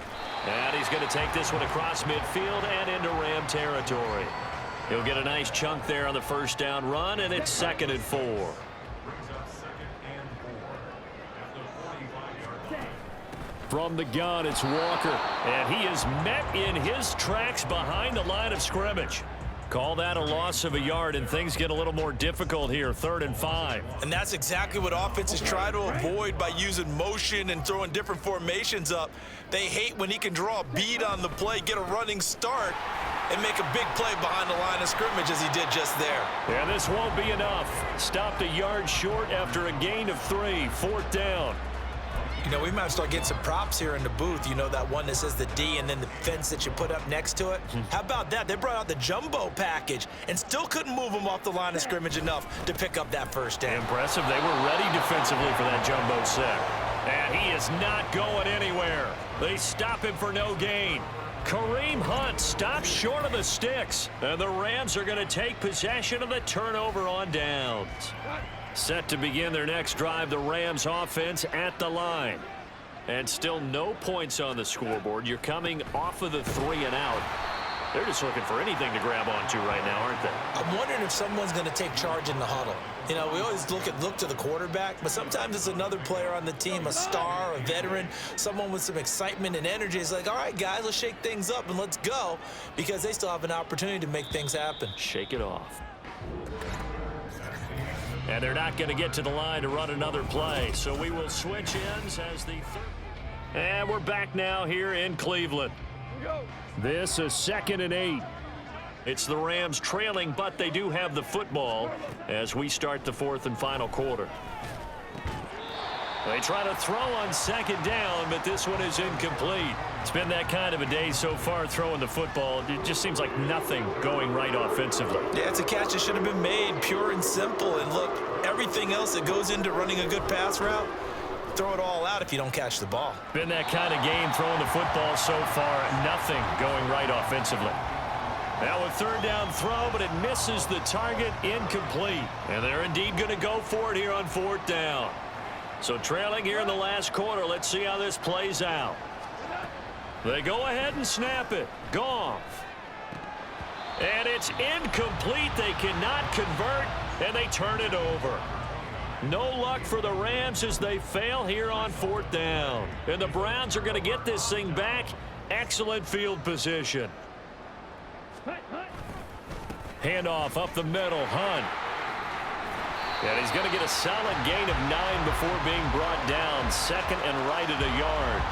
And he's going to take this one across midfield and into Ram territory. He'll get a nice chunk there on the 1st down run, and it's 2nd and 4. From the gun, it's Walker. And he is met in his tracks behind the line of scrimmage. Call that a loss of a yard, and things get a little more difficult here, 3rd and 5. And that's exactly what offenses try to avoid by using motion and throwing different formations up. They hate when he can draw a bead on the play, get a running start, and make a big play behind the line of scrimmage as he did just there. Yeah, this won't be enough. Stopped a yard short after a gain of 3, 4th down. You know, we might start getting some props here in the booth. You know, that one that says the D and then the fence that you put up next to it. How about that? They brought out the jumbo package and still couldn't move him off the line of scrimmage enough to pick up that 1st down. Impressive. They were ready defensively for that jumbo set. And he is not going anywhere. They stop him for no gain. Kareem Hunt stops short of the sticks. And the Rams are going to take possession of the turnover on downs. Set to begin their next drive, the Rams offense at the line. And still no points on the scoreboard. You're coming off of the 3 and out. They're just looking for anything to grab onto right now, aren't they? I'm wondering if someone's going to take charge in the huddle. You know, we always look to the quarterback, but sometimes it's another player on the team, a star, a veteran, someone with some excitement and energy. It's like, all right, guys, let's shake things up and let's go, because they still have an opportunity to make things happen. Shake it off. And they're not going to get to the line to run another play. So we will switch ends as the third. And we're back now here in Cleveland. This is 2nd and 8. It's the Rams trailing, but they do have the football as we start the 4th and final quarter. They try to throw on 2nd down, but this one is incomplete. It's been that kind of a day so far throwing the football. It just seems like nothing going right offensively. Yeah, it's a catch that should have been made, pure and simple. And look, everything else that goes into running a good pass route, throw it all out if you don't catch the ball. Been that kind of game throwing the football so far. Nothing going right offensively. Now a 3rd down throw, but it misses the target, incomplete. And they're indeed going to go for it here on 4th down. So trailing here in the last quarter, let's see how this plays out. They go ahead and snap it. Goff. And it's incomplete. They cannot convert, and they turn it over. No luck for the Rams as they fail here on 4th down. And the Browns are going to get this thing back. Excellent field position. Handoff up the middle. Hunt. And he's going to get a solid gain of 9 before being brought down. 2nd and right at a yard.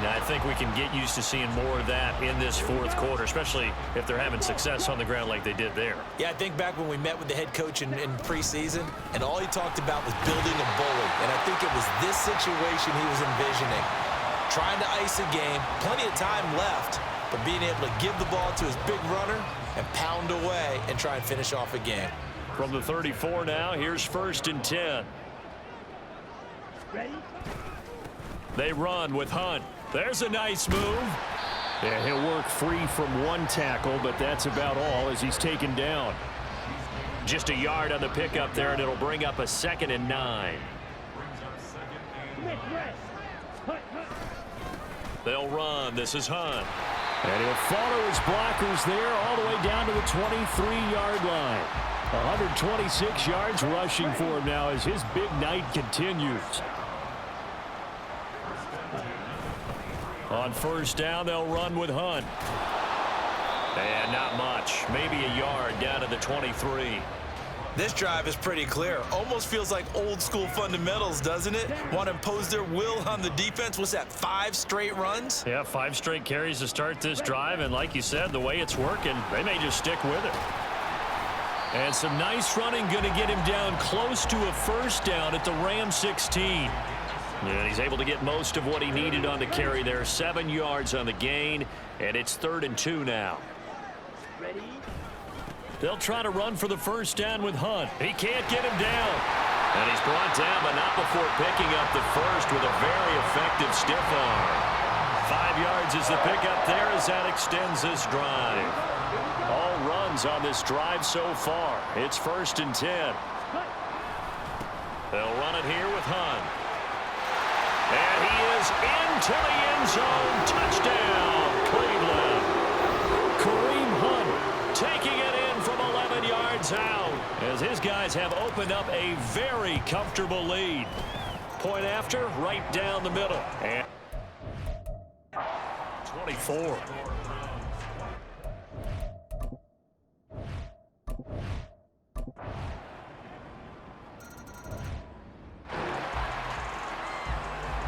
Now, I think we can get used to seeing more of that in this 4th quarter, especially if they're having success on the ground like they did there. Yeah, I think back when we met with the head coach in preseason, and all he talked about was building a bully. And I think it was this situation he was envisioning. Trying to ice a game, plenty of time left, but being able to give the ball to his big runner and pound away and try and finish off a game. From the 34 now, here's 1st and 10. Ready? They run with Hunt. There's a nice move. Yeah, he'll work free from one tackle, but that's about all as he's taken down. Just a yard on the pickup there, and it'll bring up a 2nd and 9. They'll run. This is Hunt. And he'll follow his blockers there all the way down to the 23-yard line. 126 yards rushing for him now as his big night continues. On first down, they'll run with Hunt. And not much. Maybe a yard down to the 23. This drive is pretty clear. Almost feels like old school fundamentals, doesn't it? Want to impose their will on the defense. What's that, 5 straight runs? Yeah, 5 straight carries to start this drive. And like you said, the way it's working, they may just stick with it. And some nice running going to get him down close to a first down at the Rams 16. And he's able to get most of what he needed on the carry there. 7 yards on the gain, and it's 3rd and 2 now. They'll try to run for the first down with Hunt. He can't get him down. And he's brought down, but not before picking up the first with a very effective stiff arm. 5 yards is the pickup there as that extends this drive. All runs on this drive so far. It's 1st and 10. They'll run it here with Hunt. And he is into the end zone. Touchdown, Cleveland. Kareem Hunt taking it in from 11 yards out as his guys have opened up a very comfortable lead. Point after, right down the middle. And 24.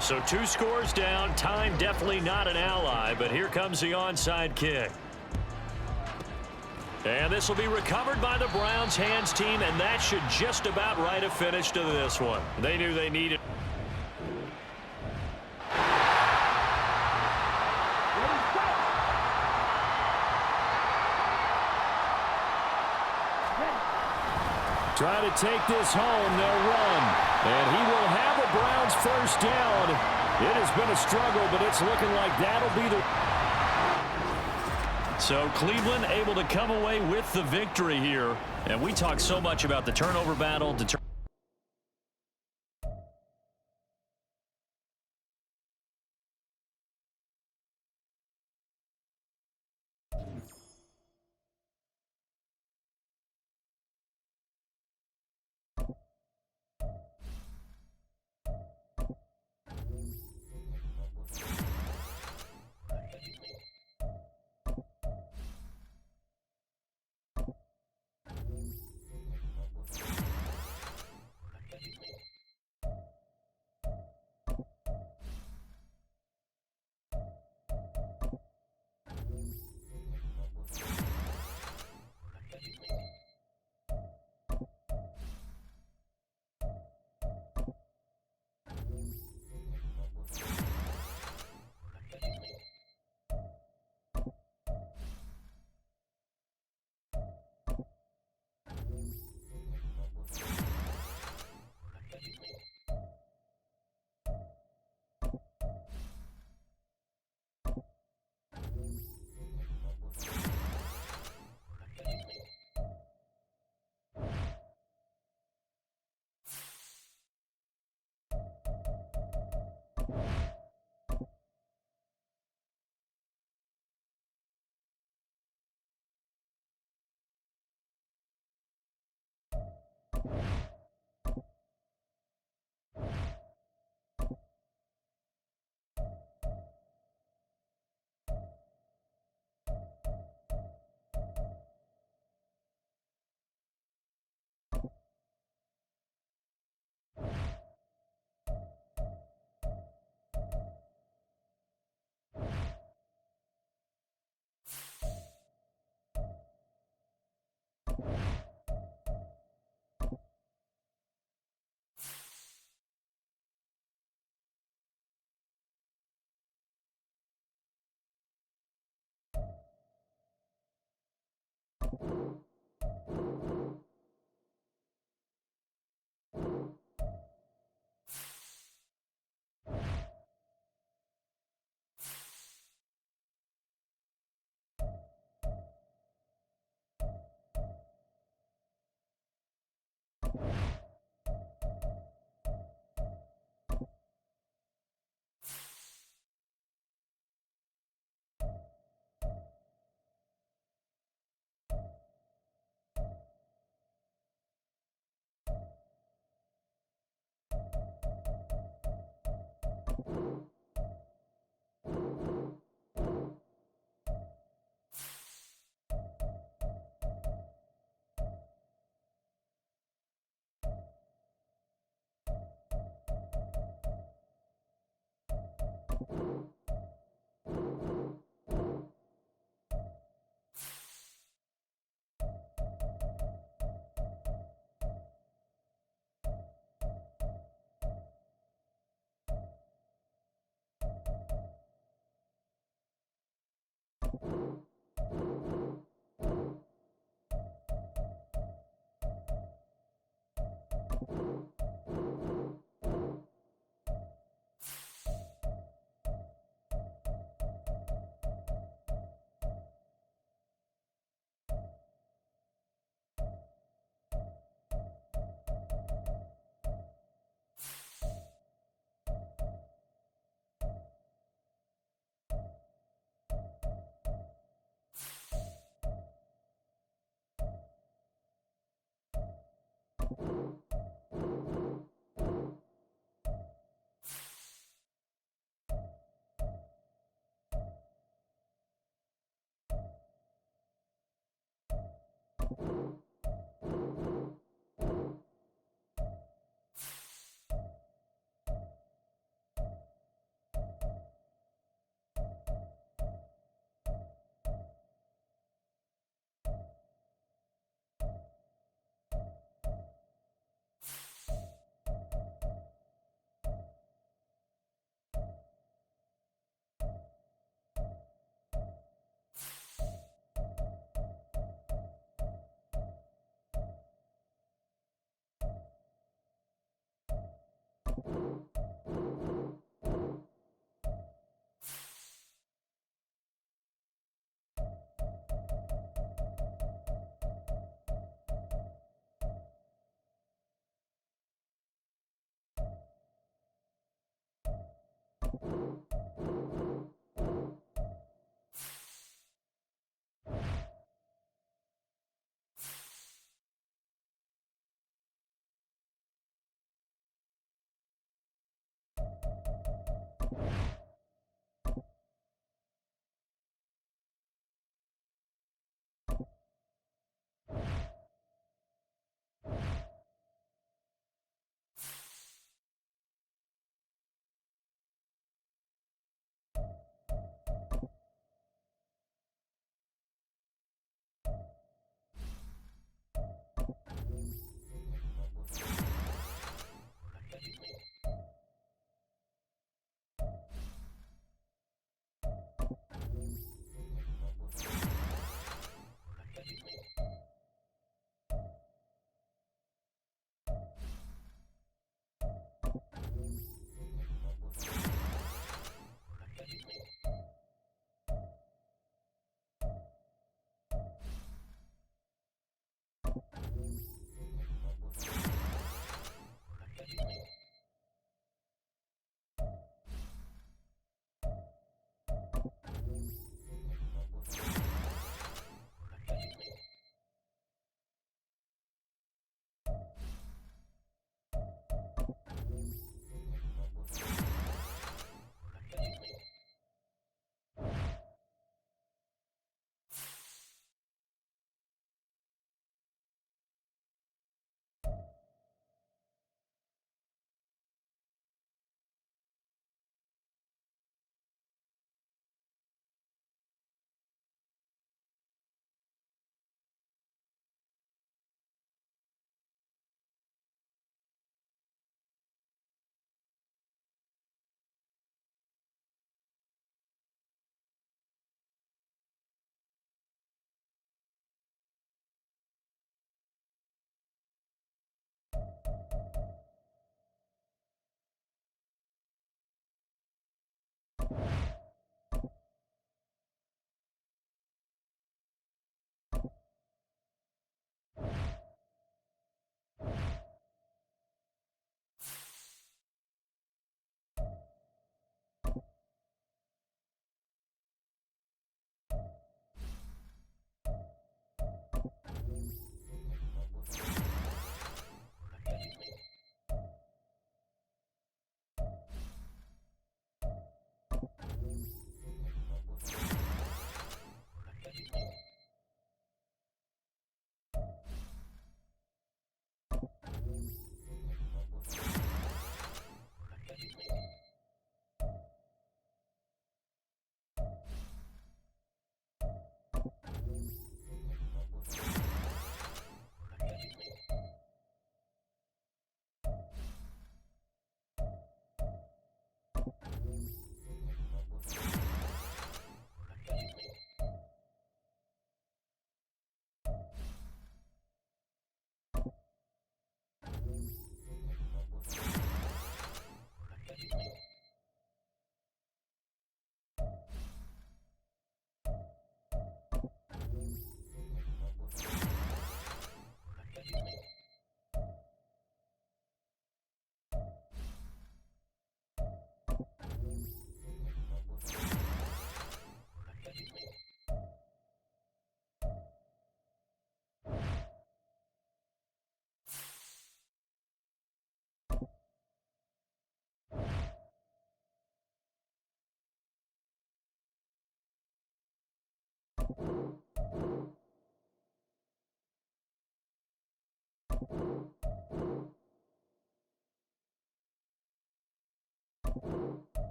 So 2 scores down. Time definitely not an ally, but here comes the onside kick. And this will be recovered by the Browns hands team, and that should just about write a finish to this one. They knew they needed. Try to take this home. They'll run. And he will have the Browns first down. It has been a struggle, but it's looking like that'll be the... So Cleveland able to come away with the victory here. And we talk so much about the turnover battle.